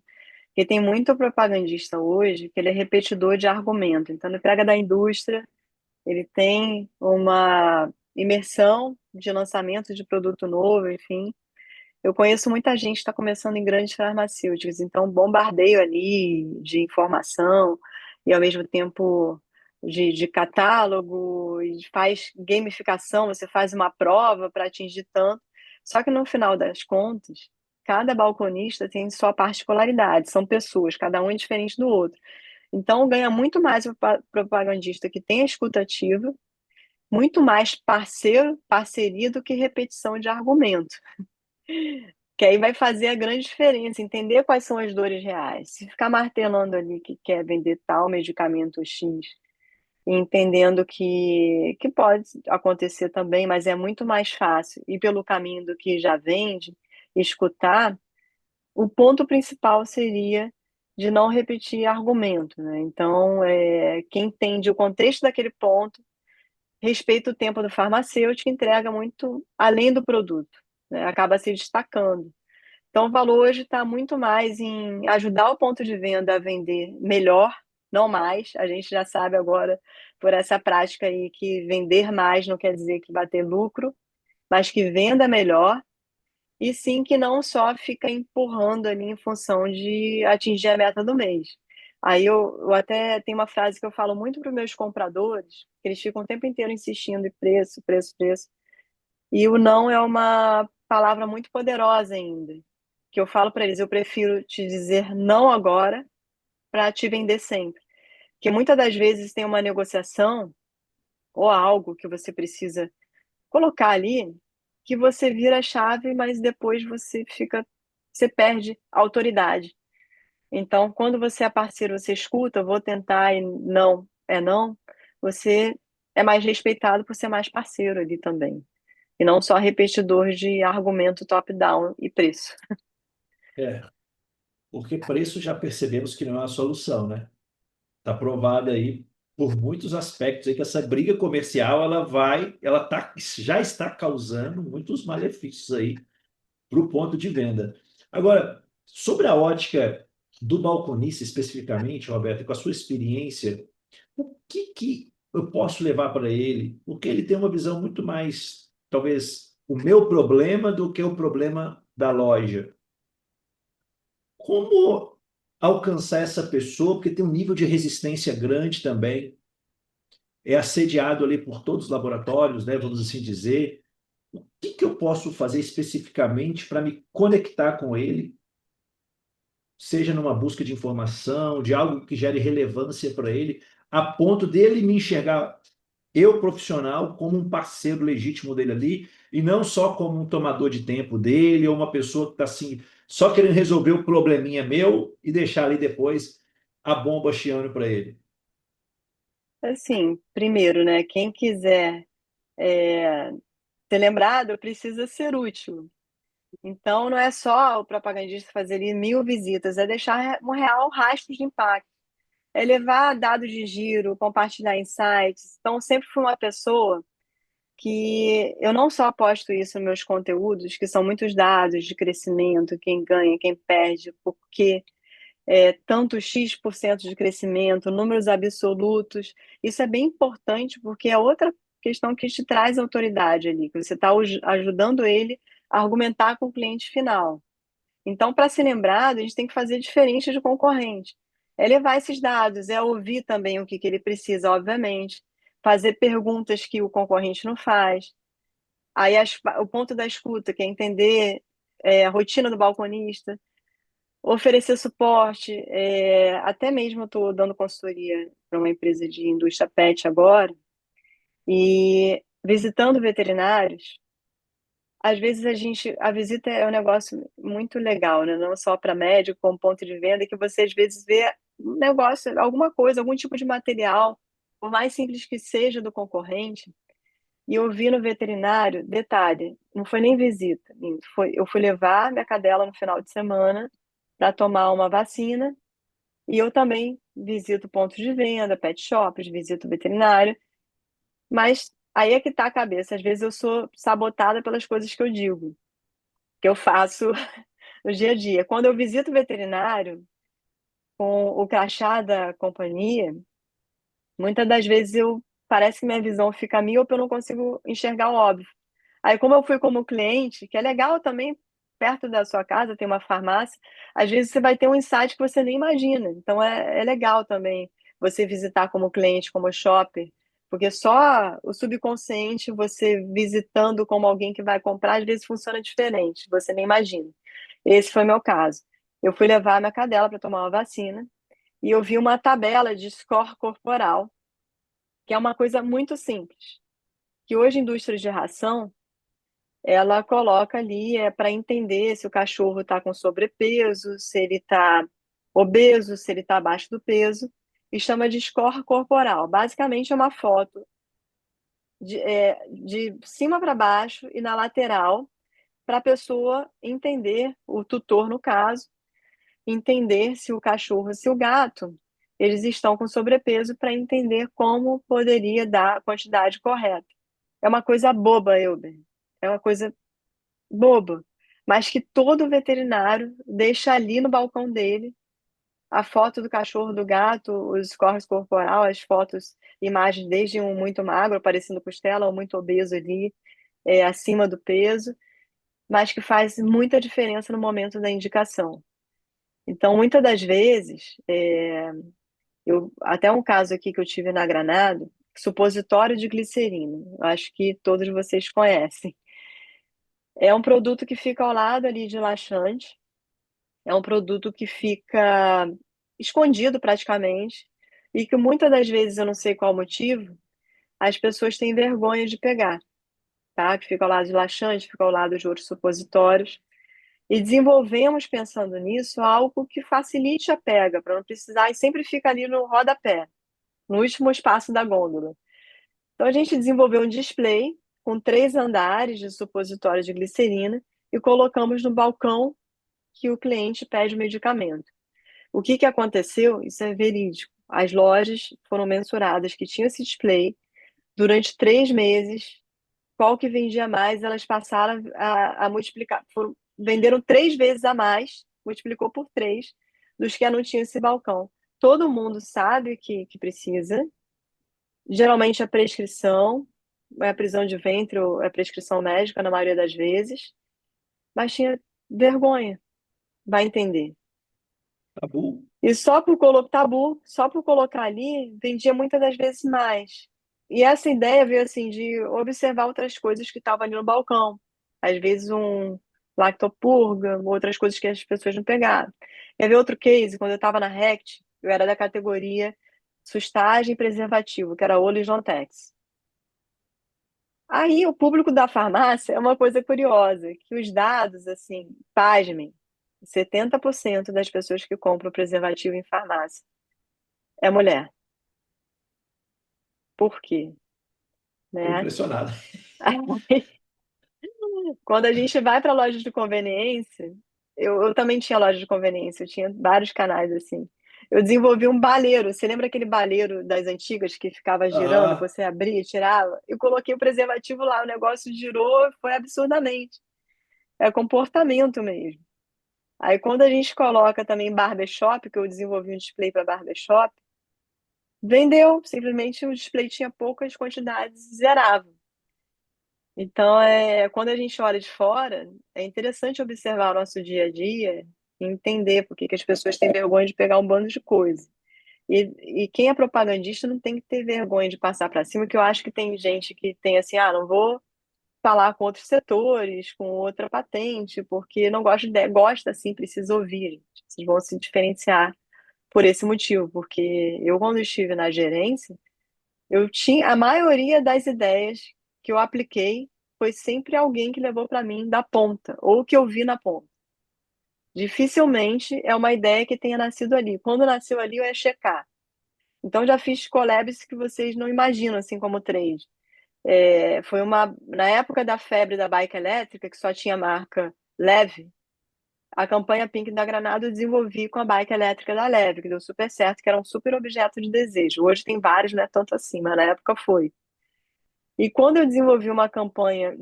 Porque tem muito propagandista hoje que ele é repetidor de argumento. Então, ele pega da indústria, ele tem uma imersão de lançamento de produto novo, enfim. Eu conheço muita gente que está começando em grandes farmacêuticas, então bombardeio ali de informação e ao mesmo tempo de catálogo, e faz gamificação, você faz uma prova para atingir tanto. Só que no final das contas, cada balconista tem sua particularidade, são pessoas, cada um é diferente do outro. Então ganha muito mais o propagandista que tem a escuta ativa, muito mais parceiro, parceria do que repetição de argumento. Que aí vai fazer a grande diferença, entender quais são as dores reais. Se ficar martelando ali que quer vender tal medicamento X, e entendendo que pode acontecer também, mas é muito mais fácil ir pelo caminho do que já vende, escutar, o ponto principal seria de não repetir argumento, né? Então, quem entende o contexto daquele ponto, respeita o tempo do farmacêutico, entrega muito além do produto, né? Acaba se destacando. Então, o valor hoje está muito mais em ajudar o ponto de venda a vender melhor, não mais. A gente já sabe agora, por essa prática aí, que vender mais não quer dizer que vai ter lucro, mas que venda melhor, e sim que não só fica empurrando ali em função de atingir a meta do mês. Aí eu até tenho uma frase que eu falo muito para os meus compradores, que eles ficam o tempo inteiro insistindo em preço, preço, preço. E o não é uma palavra muito poderosa ainda. Que eu falo para eles, eu prefiro te dizer não agora para te vender sempre. Porque muitas das vezes tem uma negociação ou algo que você precisa colocar ali que você vira a chave, mas depois você perde a autoridade. Então, quando você é parceiro, você escuta, eu vou tentar e não é não, você é mais respeitado por ser mais parceiro ali também. E não só repetidor de argumento top-down e preço. É, porque preço já percebemos que não é a solução, né? Está provado aí por muitos aspectos aí que essa briga comercial já está causando muitos malefícios aí para o ponto de venda. Agora, sobre a ótica do balconista especificamente, Roberto, com a sua experiência, o que eu posso levar para ele? Porque ele tem uma visão muito mais, talvez, o meu problema do que o problema da loja. Como alcançar essa pessoa? Porque tem um nível de resistência grande também, é assediado ali por todos os laboratórios, né, vamos assim dizer. O que eu posso fazer especificamente para me conectar com ele, seja numa busca de informação, de algo que gere relevância para ele, a ponto dele me enxergar, eu profissional, como um parceiro legítimo dele ali, e não só como um tomador de tempo dele, ou uma pessoa que está assim, só querendo resolver o probleminha meu e deixar ali depois a bomba chiando para ele. Assim, primeiro, né, quem quiser é, ser lembrado precisa ser útil. Então, não é só o propagandista fazer ali 1.000 visitas, é deixar um real rastro de impacto. É levar dados de giro, compartilhar insights. Então, sempre fui uma pessoa que eu não só posto isso nos meus conteúdos, que são muitos dados de crescimento, quem ganha, quem perde, por quê, tanto X% de crescimento, números absolutos. Isso é bem importante porque é outra questão que te traz autoridade ali, que você está ajudando ele a argumentar com o cliente final. Então, para ser lembrado, a gente tem que fazer diferente do concorrente. É levar esses dados, é ouvir também o que ele precisa, obviamente, fazer perguntas que o concorrente não faz. Aí o ponto da escuta, que é entender a rotina do balconista, oferecer suporte, até mesmo eu estou dando consultoria para uma empresa de indústria pet agora, e visitando veterinários, às vezes a visita é um negócio muito legal, né? Não só para médico, como ponto de venda, que você às vezes vê um negócio, alguma coisa, algum tipo de material, por mais simples que seja do concorrente, e eu vi no veterinário, detalhe, não foi nem visita, eu fui levar minha cadela no final de semana para tomar uma vacina, e eu também visito pontos de venda, pet shops, visito veterinário, mas aí é que tá a cabeça. Às vezes eu sou sabotada pelas coisas que eu digo, que eu faço no dia a dia. Quando eu visito o veterinário com o crachá da companhia, muitas das vezes eu parece que minha visão fica míope, eu não consigo enxergar o óbvio. Aí, como eu fui como cliente, que é legal também, perto da sua casa tem uma farmácia, às vezes você vai ter um insight que você nem imagina. Então, é legal também você visitar como cliente, como shopper, porque só o subconsciente, você visitando como alguém que vai comprar, às vezes funciona diferente, você nem imagina. Esse foi meu caso. Eu fui levar a minha cadela para tomar uma vacina e eu vi uma tabela de score corporal, que é uma coisa muito simples, que hoje indústrias de ração ela coloca ali para entender se o cachorro está com sobrepeso, se ele está obeso, se ele está abaixo do peso, e chama de score corporal. Basicamente é uma foto de cima para baixo e na lateral, para a pessoa entender, o tutor no caso, entender se o cachorro, se o gato, eles estão com sobrepeso para entender como poderia dar a quantidade correta. É uma coisa boba, Elber. É uma coisa boba, mas que todo veterinário deixa ali no balcão dele a foto do cachorro, do gato, os scores corporal, as fotos, imagens desde um muito magro, parecendo costela, ou muito obeso ali, acima do peso, mas que faz muita diferença no momento da indicação. Então, muitas das vezes, até um caso aqui que eu tive na Granado, supositório de glicerina, eu acho que todos vocês conhecem. É um produto que fica ao lado ali de laxante, é um produto que fica escondido praticamente, e que muitas das vezes, eu não sei qual o motivo, as pessoas têm vergonha de pegar, tá? Que fica ao lado de laxante, fica ao lado de outros supositórios. E desenvolvemos, pensando nisso, algo que facilite a pega, para não precisar, e sempre fica ali no rodapé, no último espaço da gôndola. Então, a gente desenvolveu um display com 3 andares de supositório de glicerina e colocamos no balcão que o cliente pede o medicamento. O que aconteceu? Isso é verídico. As lojas foram mensuradas que tinham esse display durante 3 meses. Qual que vendia mais, elas passaram a multiplicar. Venderam 3 vezes a mais, multiplicou por 3, dos que não tinham esse balcão. Todo mundo sabe que precisa. Geralmente a prescrição, é a prisão de ventre ou é prescrição médica, na maioria das vezes. Mas tinha vergonha, vai entender. Tabu. E só por colocar tabu, só por colocar ali, vendia muitas das vezes mais. E essa ideia veio assim de observar outras coisas que estavam ali no balcão. Às vezes um lactopurga, outras coisas que as pessoas não pegaram. Quer ver outro case? Quando eu estava na Rect, eu era da categoria sustagem e preservativo, que era Oleo e Jontex. Aí o público da farmácia é uma coisa curiosa, que os dados, assim, pasmem, 70% das pessoas que compram preservativo em farmácia é mulher. Por quê? Estou Né? impressionado. Quando a gente vai para loja de conveniência, eu também tinha loja de conveniência, eu tinha vários canais assim. Eu desenvolvi um baleiro. Você lembra aquele baleiro das antigas que ficava girando, que Ah, você abria e tirava? Eu coloquei o preservativo lá, o negócio girou, foi absurdamente. É comportamento mesmo. Aí quando a gente coloca também barbershop, que eu desenvolvi um display para barbershop, vendeu, simplesmente o display tinha poucas quantidades, zerava. Então, quando a gente olha de fora, é interessante observar o nosso dia a dia e entender por que que as pessoas têm vergonha de pegar um bando de coisa. E quem é propagandista não tem que ter vergonha de passar para cima, que eu acho que tem gente que tem assim, não vou falar com outros setores, com outra patente, porque não gosta de, gosta assim, precisa ouvir. Gente. Vocês vão se diferenciar por esse motivo, porque eu, quando estive na gerência, eu tinha a maioria das ideias que eu apliquei foi sempre alguém que levou para mim da ponta, ou que eu vi na ponta. Dificilmente é uma ideia que tenha nascido ali. Quando nasceu ali, eu ia checar. Então, já fiz collabs que vocês não imaginam, assim como trade. Foi na época da febre da bike elétrica, que só tinha marca Leve, a campanha Pink da Granada eu desenvolvi com a bike elétrica da Leve, que deu super certo, que era um super objeto de desejo. Hoje tem vários, não é tanto assim, mas na época foi. E quando eu desenvolvi uma campanha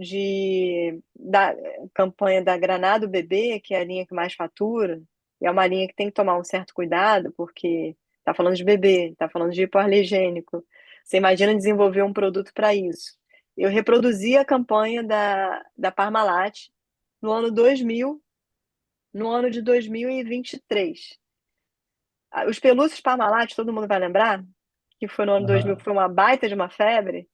da Granado Bebê, que é a linha que mais fatura, e é uma linha que tem que tomar um certo cuidado, porque está falando de bebê, está falando de hipoalergênico. Você imagina desenvolver um produto para isso. Eu reproduzi a campanha da Parmalat no ano 2000, no ano de 2023. Os pelúcios Parmalat, todo mundo vai lembrar, que foi no ano 2000, que aham. foi uma baita de uma febre.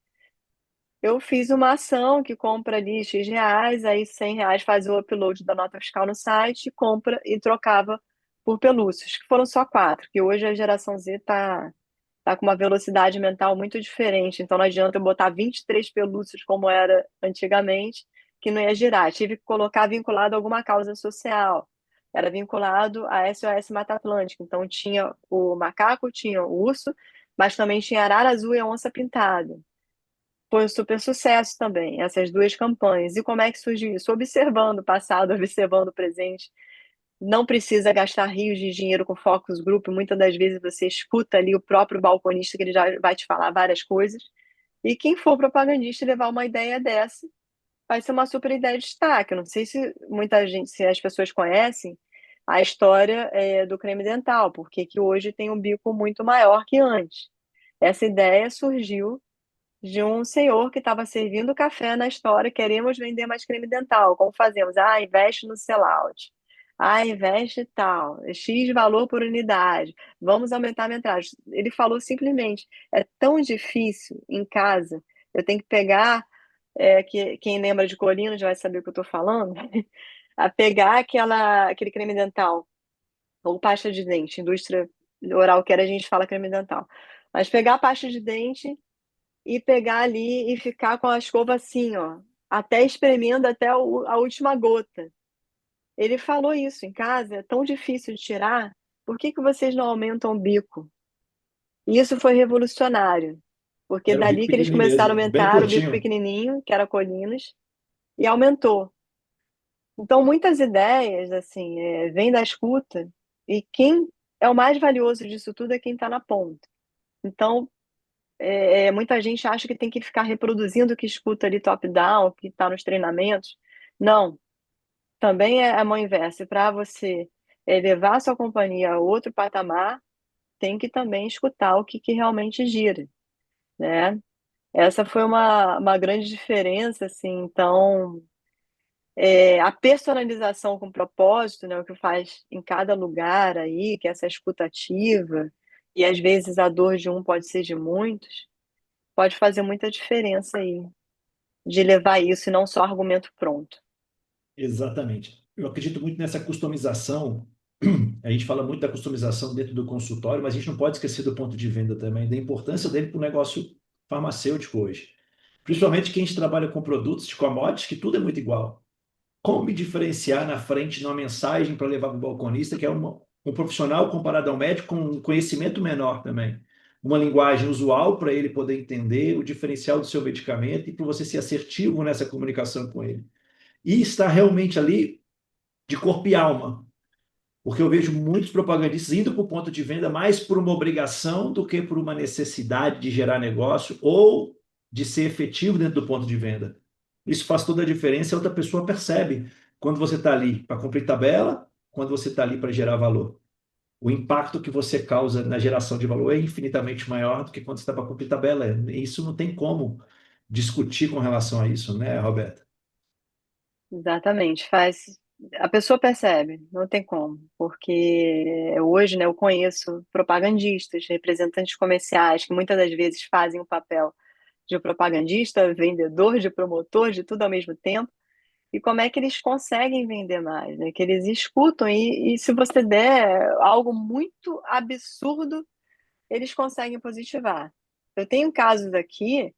Eu fiz uma ação que compra ali X reais, aí R$ 100 faz o upload da nota fiscal no site, compra e trocava por pelúcios, que foram só 4, que hoje a geração Z tá com uma velocidade mental muito diferente, então não adianta eu botar 23 pelúcios como era antigamente que não ia girar. Tive que colocar vinculado a alguma causa social. Era vinculado a SOS Mata Atlântica. Então tinha o macaco, tinha o urso, mas também tinha arara azul e a onça pintada. Foi um super sucesso também, essas duas campanhas. E como é que surgiu isso? Observando o passado, observando o presente. Não precisa gastar rios de dinheiro com focus group. Muitas das vezes você escuta ali o próprio balconista que ele já vai te falar várias coisas. E quem for propagandista e levar uma ideia dessa, vai ser uma super ideia de destaque. Eu não sei se muita gente, se as pessoas conhecem a história do creme dental, porque que hoje tem um bico muito maior que antes. Essa ideia surgiu de um senhor que estava servindo café na história, queremos vender mais creme dental, como fazemos? Ah, investe no sellout. Ah, investe tal, X valor por unidade, vamos aumentar a metragem. Ele falou simplesmente, é tão difícil em casa, eu tenho que pegar, quem lembra de Colinas vai saber o que eu estou falando, a pegar aquele creme dental, ou pasta de dente, indústria oral que era, a gente fala creme dental, mas pegar a pasta de dente e pegar ali e ficar com a escova assim, ó, até espremendo até a última gota. Ele falou isso em casa, é tão difícil de tirar, por que que vocês não aumentam o bico? E isso foi revolucionário, porque Era um bico dali que eles pequenininho começaram a mesmo, bem aumentar o bico curtinho. pequenininho, que era colinas, e aumentou. Então, muitas ideias, assim, vêm da escuta, e quem é o mais valioso disso tudo é quem está na ponta. Então, muita gente acha que tem que ficar reproduzindo o que escuta ali top-down, que está nos treinamentos. Não, também é a mão inversa. Para você levar a sua companhia a outro patamar, tem que também escutar o que realmente gira, né? Essa foi uma grande diferença, assim. Então, a personalização com propósito, né, o que faz em cada lugar aí, que é essa escutativa, e às vezes a dor de um pode ser de muitos, pode fazer muita diferença aí, de levar isso e não só argumento pronto. Exatamente. Eu acredito muito nessa customização. A gente fala muito da customização dentro do consultório, mas a gente não pode esquecer do ponto de venda também, da importância dele para o negócio farmacêutico hoje. Principalmente quem a gente trabalha com produtos de commodities, que tudo é muito igual. Como me diferenciar na frente de uma mensagem para levar para o balconista, que é um profissional comparado ao médico com um conhecimento menor também. Uma linguagem usual para ele poder entender o diferencial do seu medicamento e para você ser assertivo nessa comunicação com ele. E estar realmente ali de corpo e alma. Porque eu vejo muitos propagandistas indo para o ponto de venda mais por uma obrigação do que por uma necessidade de gerar negócio ou de ser efetivo dentro do ponto de venda. Isso faz toda a diferença e a outra pessoa percebe quando você está ali para cumprir tabela, quando você está ali para gerar valor. O impacto que você causa na geração de valor é infinitamente maior do que quando você está para cumprir tabela. Isso não tem como discutir com relação a isso, né, Roberto? Exatamente, faz. A pessoa percebe, não tem como, porque hoje, né, eu conheço propagandistas, representantes comerciais, que muitas das vezes fazem o papel de propagandista, vendedor, de promotor, de tudo ao mesmo tempo, e como é que eles conseguem vender mais, né? Que eles escutam, e se você der algo muito absurdo, eles conseguem positivar. Eu tenho casos aqui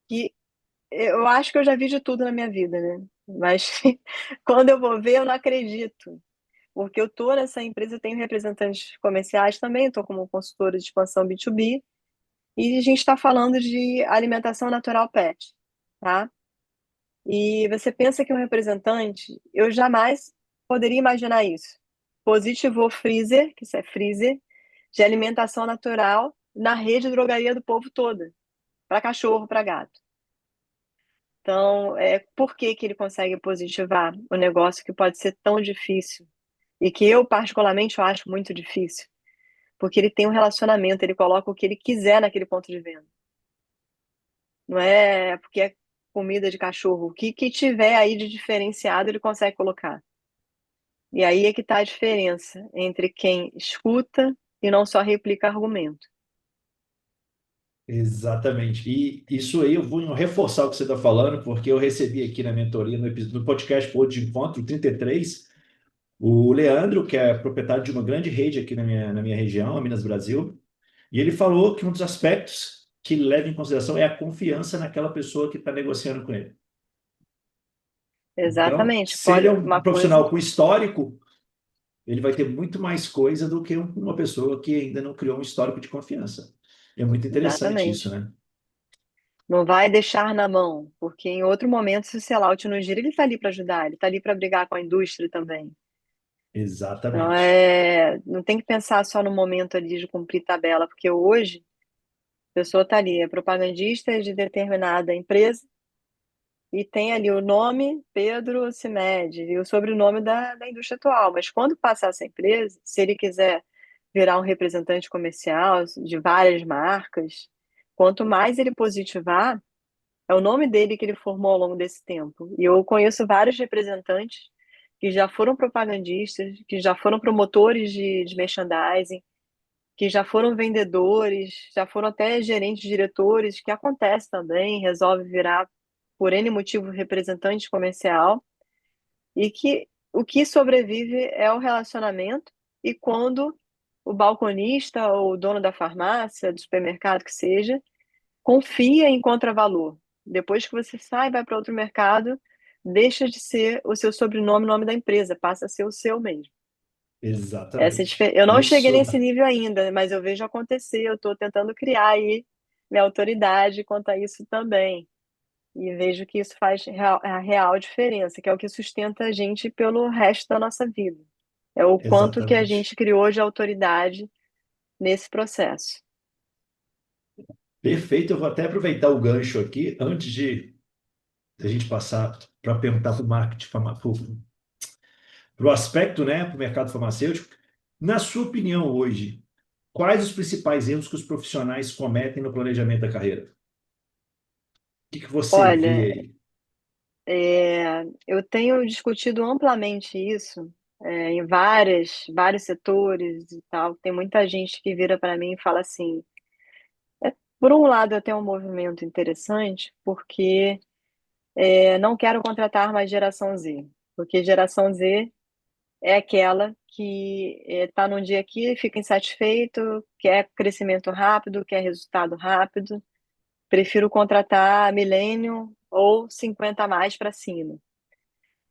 que eu acho que eu já vi de tudo na minha vida, né? Mas quando eu vou ver, eu não acredito. Porque eu tô nessa empresa, eu tenho representantes comerciais também, estou como consultora de expansão B2B, e a gente está falando de alimentação natural pet, tá? E você pensa que um representante, eu jamais poderia imaginar isso. Positivou freezer, que isso é freezer, de alimentação natural na rede de drogaria do povo toda, para cachorro, para gato. Então, por que que ele consegue positivar o negócio que pode ser tão difícil? E que eu, particularmente, eu acho muito difícil. Porque ele tem um relacionamento, ele coloca o que ele quiser naquele ponto de venda. Não é porque é comida de cachorro. O que tiver aí de diferenciado, ele consegue colocar. E aí é que está a diferença entre quem escuta e não só replica argumento. Exatamente. E isso aí eu vou reforçar o que você está falando, porque eu recebi aqui na mentoria, no podcast Ponto de Encontro 33, o Leandro, que é proprietário de uma grande rede aqui na minha região, a Minas Brasil, e ele falou que um dos aspectos que ele leva em consideração é a confiança naquela pessoa que está negociando com ele. Então, Exatamente. se ele é Pode um uma coisa, profissional com histórico, ele vai ter muito mais coisa do que uma pessoa que ainda não criou um histórico de confiança. É muito interessante isso, exatamente. né? Não vai deixar na mão, porque em outro momento, se o sellout não gira, ele está ali para ajudar, ele está ali para brigar com a indústria também. Então, Exatamente. não tem que pensar só no momento ali de cumprir tabela, porque hoje a pessoa está ali, é propagandista de determinada empresa e tem ali o nome Pedro Cimed e o sobrenome da indústria atual. Mas quando passar essa empresa, se ele quiser virar um representante comercial de várias marcas, quanto mais ele positivar, é o nome dele que ele formou ao longo desse tempo. E eu conheço vários representantes que já foram propagandistas, que já foram promotores de merchandising, que já foram vendedores, já foram até gerentes, diretores, que acontece também, resolve virar, por N motivo, representante comercial, e que o que sobrevive é o relacionamento, e quando o balconista ou o dono da farmácia, do supermercado que seja, confia em contravalor. Depois que você sai, vai para outro mercado, deixa de ser o seu sobrenome, o nome da empresa, passa a ser o seu mesmo. Exatamente. Eu não cheguei Isso, nesse nível ainda, mas eu vejo acontecer, eu estou tentando criar aí minha autoridade quanto a isso também. E vejo que isso faz a real diferença, que é o que sustenta a gente pelo resto da nossa vida. É o quanto que a exatamente. gente criou de autoridade nesse processo. Perfeito. Eu vou até aproveitar o gancho aqui, antes de a gente passar para perguntar para o marketing, para o aspecto, né, para o mercado farmacêutico. Na sua opinião, hoje, quais os principais erros que os profissionais cometem no planejamento da carreira? O que você vê Olha, aí? eu tenho discutido amplamente isso, em vários setores e tal. Tem muita gente que vira para mim e fala assim: por um lado, eu tenho um movimento interessante, porque não quero contratar mais geração Z, porque geração Z é aquela que está num dia aqui, fica insatisfeito, quer crescimento rápido, quer resultado rápido. Prefiro contratar milênio ou 50 a mais para cima.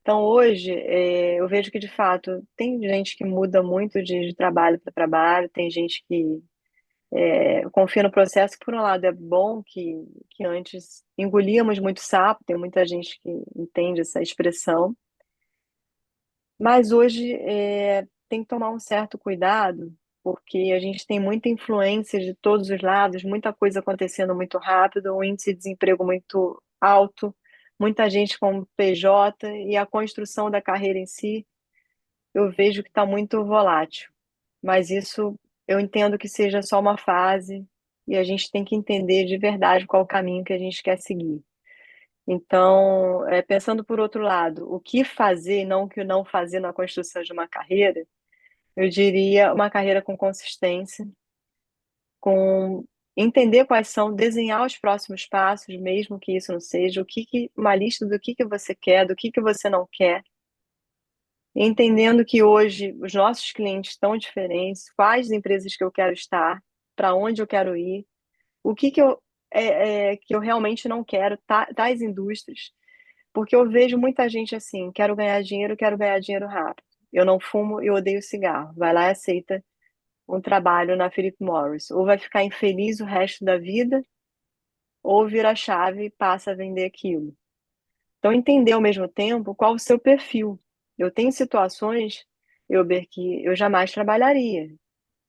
Então, hoje, eu vejo que, de fato, tem gente que muda muito de trabalho para trabalho, tem gente que confia no processo, que, por um lado, é bom, que antes engolíamos muito sapo, tem muita gente que entende essa expressão, mas hoje tem que tomar um certo cuidado, porque a gente tem muita influência de todos os lados, muita coisa acontecendo muito rápido, um índice de desemprego muito alto, muita gente com PJ e a construção da carreira em si eu vejo que está muito volátil, mas isso eu entendo que seja só uma fase e a gente tem que entender de verdade qual o caminho que a gente quer seguir. Então, pensando por outro lado, o que fazer e não o que não fazer na construção de uma carreira, eu diria uma carreira com consistência, com entender quais são, desenhar os próximos passos, mesmo que isso não seja, uma lista do que você quer, do que você não quer, entendendo que hoje os nossos clientes estão diferentes, quais empresas que eu quero estar, para onde eu quero ir, o que eu realmente não quero, tais indústrias, porque eu vejo muita gente assim, quero ganhar dinheiro rápido. Eu não fumo e odeio cigarro. Vai lá e aceita um trabalho na Philip Morris. Ou vai ficar infeliz o resto da vida, ou vira a chave e passa a vender aquilo. Então, entender ao mesmo tempo qual o seu perfil. Eu tenho situações, Elber, que eu jamais trabalharia.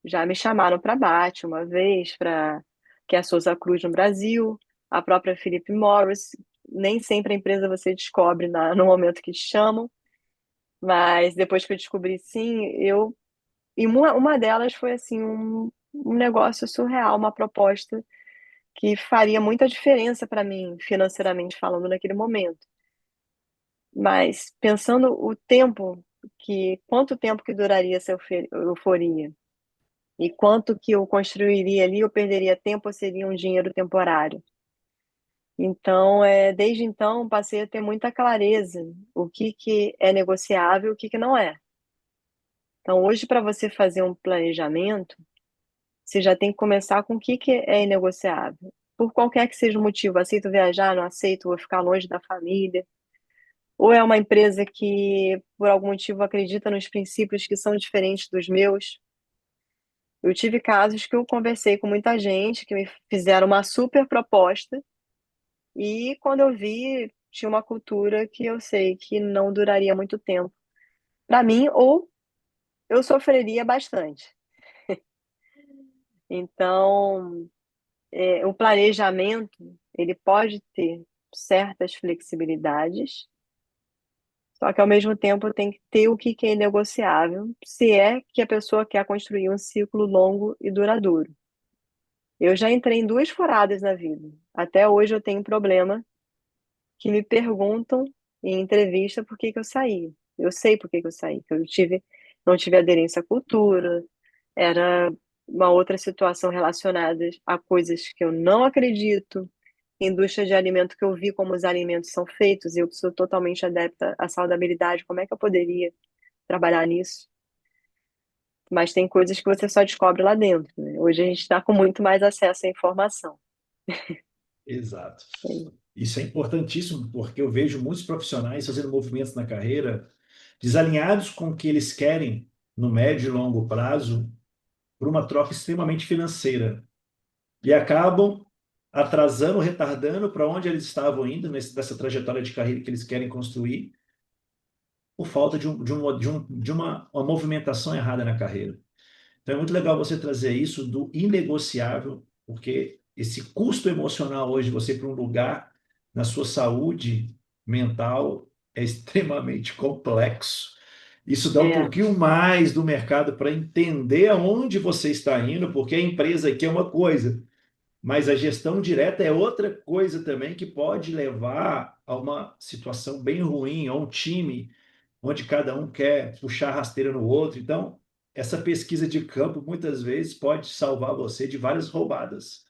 Já me chamaram para BAT uma vez, para que é a Souza Cruz no Brasil, a própria Philip Morris. Nem sempre a empresa você descobre no momento que te chamam, mas depois que eu descobri, sim, e uma delas foi assim um negócio surreal, uma proposta que faria muita diferença para mim, financeiramente falando, naquele momento. Mas pensando quanto tempo que duraria essa euforia e quanto que eu construiria ali, eu perderia tempo ou seria um dinheiro temporário. Então, desde então, passei a ter muita clareza o que é negociável e o que não é. Então, hoje, para você fazer um planejamento, você já tem que começar com o que é inegociável. Por qualquer que seja o motivo, aceito viajar, não aceito, vou ficar longe da família. Ou é uma empresa que, por algum motivo, acredita nos princípios que são diferentes dos meus? Eu tive casos que eu conversei com muita gente, que me fizeram uma super proposta, e quando eu vi, tinha uma cultura que eu sei que não duraria muito tempo para mim, ou eu sofreria bastante. Então, o planejamento, ele pode ter certas flexibilidades, só que ao mesmo tempo tem que ter o que que é negociável, se é que a pessoa quer construir um ciclo longo e duradouro. Eu já entrei em duas furadas na vida. Até hoje eu tenho um problema que me perguntam em entrevista por que que eu saí. Eu sei por que que eu saí, que não tive aderência à cultura, era uma outra situação relacionada a coisas que eu não acredito, indústria de alimento que eu vi como os alimentos são feitos, e eu sou totalmente adepta à saudabilidade, como é que eu poderia trabalhar nisso? Mas tem coisas que você só descobre lá dentro, né? Hoje a gente está com muito mais acesso à informação. Exato. Sim. Isso é importantíssimo, porque eu vejo muitos profissionais fazendo movimentos na carreira desalinhados com o que eles querem no médio e longo prazo por uma troca extremamente financeira e acabam atrasando, retardando para onde eles estavam indo nessa trajetória de carreira que eles querem construir por falta de uma movimentação errada na carreira. Então é muito legal você trazer isso do inegociável, porque esse custo emocional hoje, você ir para um lugar na sua saúde mental é extremamente complexo. Isso dá um É, pouquinho mais do mercado para entender aonde você está indo, porque a empresa aqui é uma coisa, mas a gestão direta é outra coisa também que pode levar a uma situação bem ruim, a um time onde cada um quer puxar a rasteira no outro. Então, essa pesquisa de campo muitas vezes pode salvar você de várias roubadas.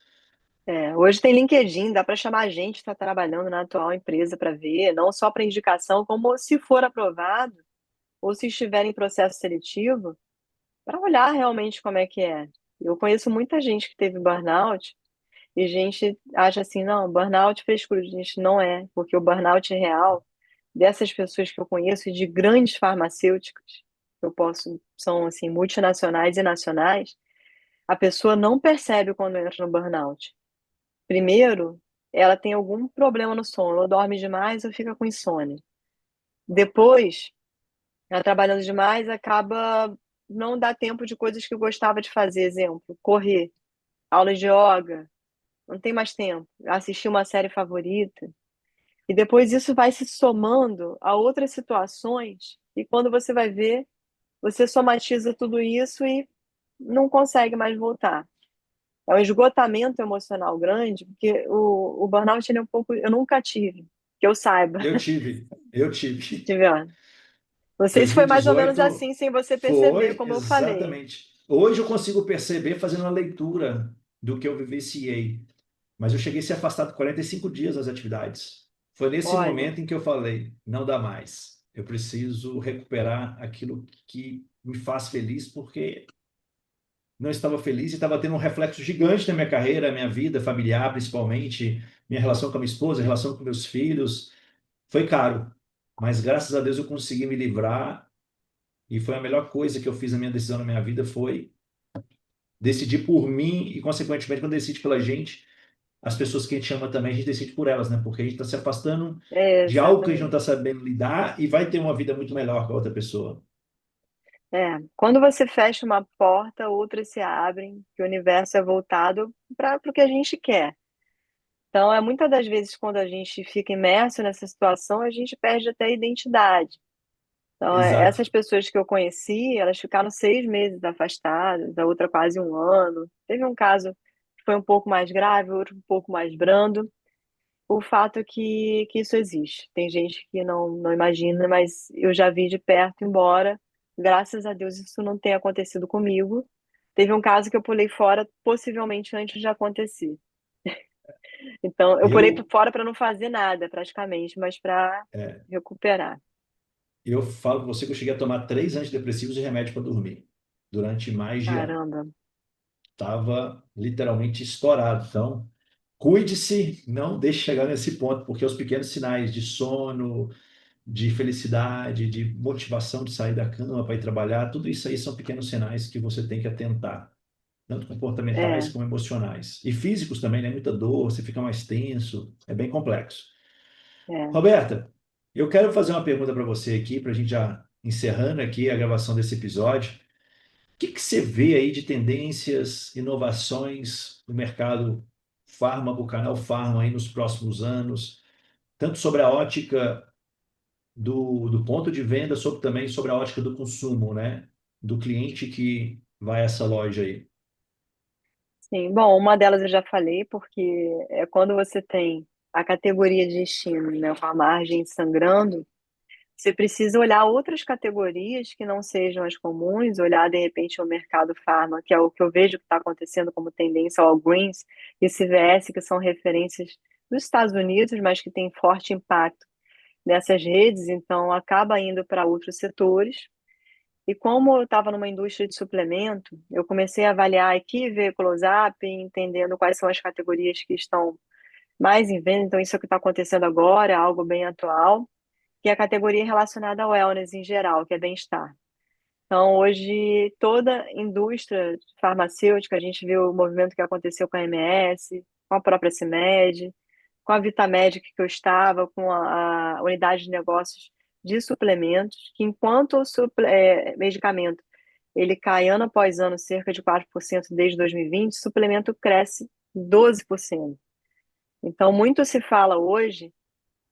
hoje tem LinkedIn, dá para chamar a gente que está trabalhando na atual empresa para ver, não só para indicação, como se for aprovado, ou se estiver em processo seletivo, para olhar realmente como é que é. Eu conheço muita gente que teve burnout e gente acha assim, não, burnout frescura, gente, não é, porque o burnout real dessas pessoas que eu conheço e de grandes farmacêuticas, são assim multinacionais e nacionais, a pessoa não percebe quando entra no burnout. Primeiro, ela tem algum problema no sono, ou dorme demais ou fica com insônia. Depois, ela trabalhando demais, acaba não dá tempo de coisas que eu gostava de fazer, exemplo, correr, aula de yoga, não tem mais tempo, assistir uma série favorita. E depois isso vai se somando a outras situações, e quando você vai ver, você somatiza tudo isso e não consegue mais voltar. É um esgotamento emocional grande, porque o burnout ele é um pouco. Eu nunca tive, que eu saiba. Eu tive. Tive, ó. Não sei se foi mais ou menos 2018 assim, sem você perceber, foi como eu falei. exatamente. Hoje eu consigo perceber fazendo uma leitura do que eu vivenciei, mas eu cheguei a ser afastado 45 dias das atividades. Foi nesse Olha, momento em que eu falei, não dá mais. Eu preciso recuperar aquilo que me faz feliz, porque não estava feliz e estava tendo um reflexo gigante na minha carreira, minha vida familiar, principalmente, minha relação com a minha esposa, relação com meus filhos. Foi caro, mas graças a Deus eu consegui me livrar e foi a melhor coisa que eu fiz na minha decisão na minha vida foi decidir por mim e, consequentemente, quando decide pela gente, as pessoas que a gente ama também, a gente decide por elas, né? Porque a gente está se afastando de algo que a gente não está exatamente. sabendo lidar e vai ter uma vida muito melhor com a outra pessoa. Quando você fecha uma porta, outras se abrem, que o universo é voltado para o que a gente quer. Então, muitas das vezes, quando a gente fica imerso nessa situação, a gente perde até a identidade. Então, Exato. essas pessoas que eu conheci, elas ficaram 6 meses afastadas, a outra quase um ano. Teve um caso que foi um pouco mais grave, outro um pouco mais brando. O fato é que isso existe. Tem gente que não imagina, mas eu já vi de perto, embora, graças a Deus, isso não tenha acontecido comigo. Teve um caso que eu pulei fora, possivelmente antes de acontecer. Então, eu pulei Eu, fora para não fazer nada, praticamente, mas para é, recuperar. eu falo com você que eu cheguei a tomar 3 antidepressivos e remédio para dormir durante mais de ano. Caramba. Estava literalmente estourado. Então, cuide-se, não deixe chegar nesse ponto, porque os pequenos sinais de sono, de felicidade, de motivação de sair da cama para ir trabalhar, tudo isso aí são pequenos sinais que você tem que atentar, tanto comportamentais É, como emocionais. E físicos também, né? Muita dor, você fica mais tenso, é bem complexo. é. Roberta, eu quero fazer uma pergunta para você aqui, para a gente já encerrando aqui a gravação desse episódio. O que que você vê aí de tendências, inovações no mercado fármaco, canal Farma aí nos próximos anos, tanto sobre a ótica do ponto de venda, sobre também sobre a ótica do consumo, né? Do cliente que vai a essa loja aí. Sim, bom, uma delas eu já falei, porque é quando você tem a categoria de destino, né, com a margem sangrando, você precisa olhar outras categorias que não sejam as comuns, olhar de repente o mercado farma, que é o que eu vejo que está acontecendo como tendência ao Greens e CVS, que são referências dos Estados Unidos, mas que têm forte impacto nessas redes, então acaba indo para outros setores. E como eu estava numa indústria de suplemento, eu comecei a avaliar aqui, ver close-up, entendendo quais são as categorias que estão mais em venda. Então, isso é o que está acontecendo agora, é algo bem atual, que é a categoria relacionada ao wellness em geral, que é bem-estar. Então, hoje, toda indústria farmacêutica, a gente viu o movimento que aconteceu com a MS, com a própria CIMED, com a Vitamedic que eu estava, com a unidade de negócios de suplementos, que enquanto medicamento ele cai ano após ano cerca de 4% desde 2020, suplemento cresce 12%. Então, muito se fala hoje,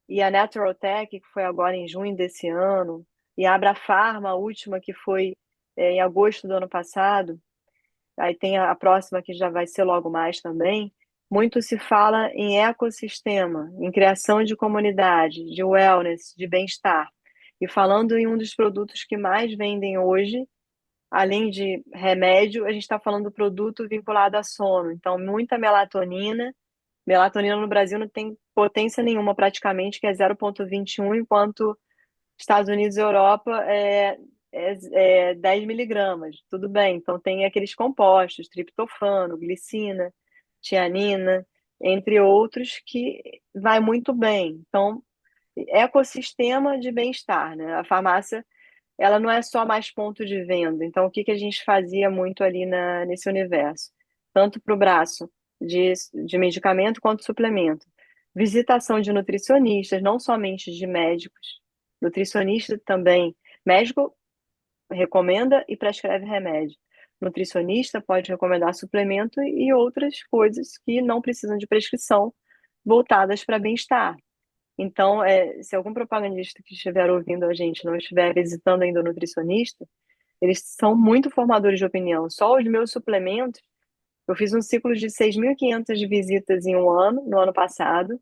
e a Natural Tech, que foi agora em junho desse ano, e a Abrafarma, a última, que foi em agosto do ano passado, aí tem a próxima que já vai ser logo mais também. Muito se fala em ecossistema, em criação de comunidade, de wellness, de bem-estar. E falando em um dos produtos que mais vendem hoje, além de remédio, a gente está falando do produto vinculado a sono. Então, muita melatonina. Melatonina no Brasil não tem potência nenhuma praticamente, que é 0,21, enquanto Estados Unidos e Europa é 10 miligramas. Tudo bem, então tem aqueles compostos, triptofano, glicina, tianina, entre outros, que vai muito bem. Então, ecossistema de bem-estar, né? A farmácia, ela não é só mais ponto de venda. Então, o que que a gente fazia muito ali nesse universo? Tanto para o braço de medicamento quanto suplemento. Visitação de nutricionistas, não somente de médicos. Nutricionista também. Médico recomenda e prescreve remédio. Nutricionista pode recomendar suplemento e outras coisas que não precisam de prescrição voltadas para bem-estar. Então, se algum propagandista que estiver ouvindo a gente não estiver visitando ainda o nutricionista, eles são muito formadores de opinião. Só os meus suplementos, eu fiz um ciclo de 6.500 visitas em um ano, no ano passado,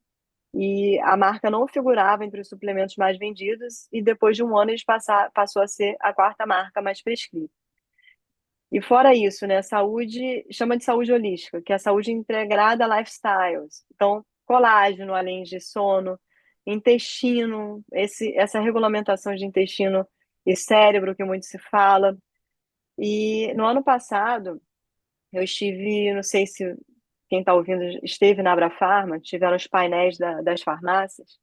e a marca não figurava entre os suplementos mais vendidos, e depois de um ano eles passou a ser a quarta marca mais prescrita. E fora isso, né, saúde, chama de saúde holística, que é a saúde integrada a lifestyles. Então, colágeno, além de sono, intestino, essa regulamentação de intestino e cérebro que muito se fala. E no ano passado, eu estive, não sei se quem está ouvindo esteve na Abrafarma, tiveram os painéis das farmácias,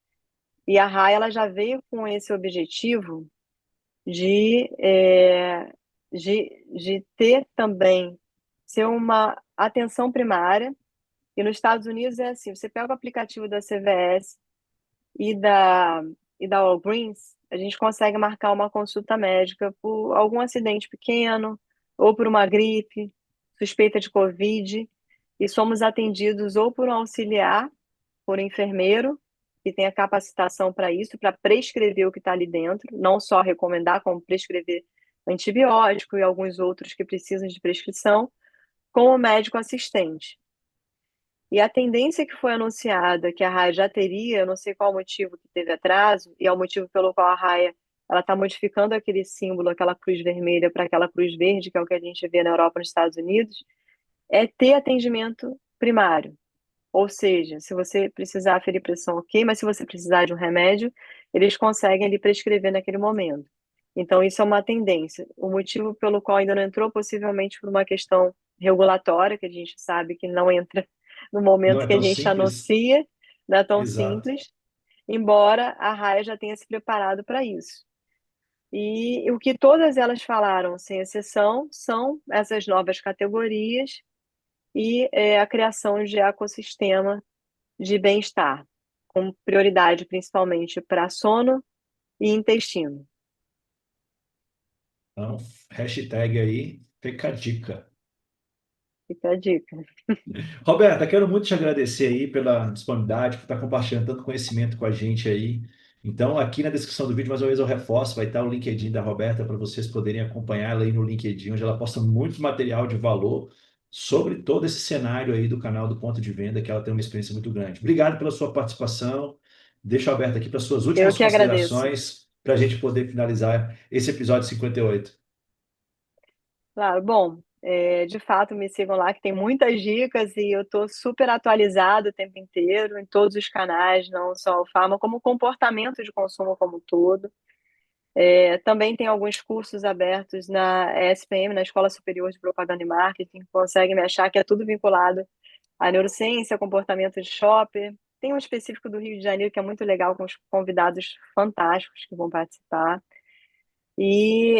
e a Raia ela já veio com esse objetivo de, é, de ter também, ser uma atenção primária. E nos Estados Unidos é assim, você pega o aplicativo da CVS e da Walgreens, a gente consegue marcar uma consulta médica por algum acidente pequeno, ou por uma gripe, suspeita de Covid, e somos atendidos ou por um auxiliar, por um enfermeiro, que tem a capacitação para isso, para prescrever o que está ali dentro, não só recomendar, como prescrever antibiótico e alguns outros que precisam de prescrição, com o médico assistente. E a tendência que foi anunciada, que a Raia já teria, eu não sei qual o motivo que teve atraso, e é o motivo pelo qual a Raia ela está modificando aquele símbolo, aquela cruz vermelha, para aquela cruz verde, que é o que a gente vê na Europa e nos Estados Unidos, é ter atendimento primário. Ou seja, se você precisar aferir pressão, ok, mas se você precisar de um remédio, eles conseguem ali prescrever naquele momento. Então, isso é uma tendência. O motivo pelo qual ainda não entrou, possivelmente por uma questão regulatória, que a gente sabe que não entra no Não momento é que a tão gente simples? anuncia, não é tão Exato. simples. embora a Raia já tenha se preparado para isso. E o que todas elas falaram, sem exceção, são essas novas categorias e a criação de ecossistema de bem-estar, com prioridade principalmente para sono e intestino. Então, hashtag aí, fica a dica. Fica a dica. Roberta, quero muito te agradecer aí pela disponibilidade, por estar compartilhando tanto conhecimento com a gente aí. Então, aqui na descrição do vídeo, mais uma vez eu reforço, vai estar o LinkedIn da Roberta para vocês poderem acompanhar ela aí no LinkedIn, onde ela posta muito material de valor sobre todo esse cenário aí do canal do Ponto de Venda, que ela tem uma experiência muito grande. Obrigado pela sua participação. Deixo aberto aqui para suas Eu últimas que agradeço. considerações para a gente poder finalizar esse episódio 58. Claro, bom, de fato me sigam lá que tem muitas dicas e eu estou super atualizado o tempo inteiro em todos os canais, não só o Farma, como o comportamento de consumo como um todo. Também tem alguns cursos abertos na ESPM, na Escola Superior de Propaganda e Marketing, conseguem me achar que é tudo vinculado à neurociência, comportamento de shopper. Tem um específico do Rio de Janeiro que é muito legal, com os convidados fantásticos que vão participar. E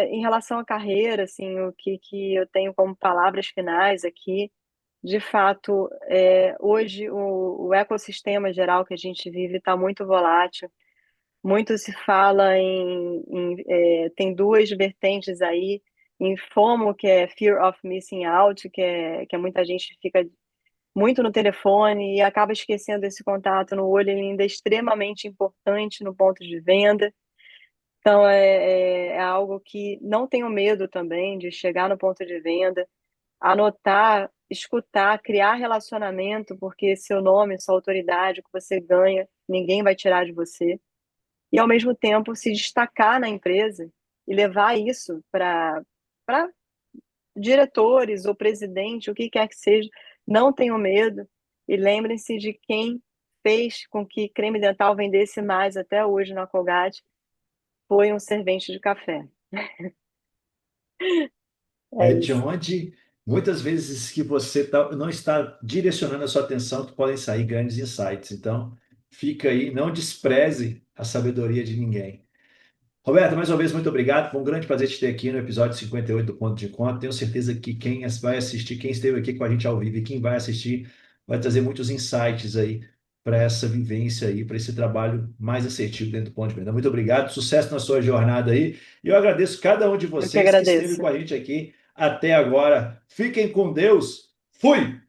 em relação à carreira, assim, o que eu tenho como palavras finais aqui, de fato, hoje o ecossistema geral que a gente vive está muito volátil. Muito se fala tem duas vertentes aí, em FOMO, que é Fear of Missing Out, que é muita gente fica muito no telefone e acaba esquecendo esse contato no olho, ele ainda é extremamente importante no ponto de venda. Então, é algo que não tenho medo também de chegar no ponto de venda, anotar, escutar, criar relacionamento, porque seu nome, sua autoridade, o que você ganha, ninguém vai tirar de você. E, ao mesmo tempo, se destacar na empresa e levar isso para diretores ou presidente, o que quer que seja. Não tenham medo e lembrem-se de quem fez com que creme dental vendesse mais até hoje na Colgate foi um servente de café. É É de isso. onde muitas vezes que você não está direcionando a sua atenção que podem sair grandes insights. Então, fica aí, não despreze a sabedoria de ninguém. Roberto, mais uma vez, muito obrigado. Foi um grande prazer te ter aqui no episódio 58 do Ponto de Encontro. Tenho certeza que quem vai assistir, quem esteve aqui com a gente ao vivo e quem vai assistir, vai trazer muitos insights aí para essa vivência aí, para esse trabalho mais assertivo dentro do Ponto de Venda. Muito obrigado, sucesso na sua jornada aí. E eu agradeço cada um de Eu que vocês que esteve agradeço. com a gente aqui até agora. Fiquem com Deus. Fui!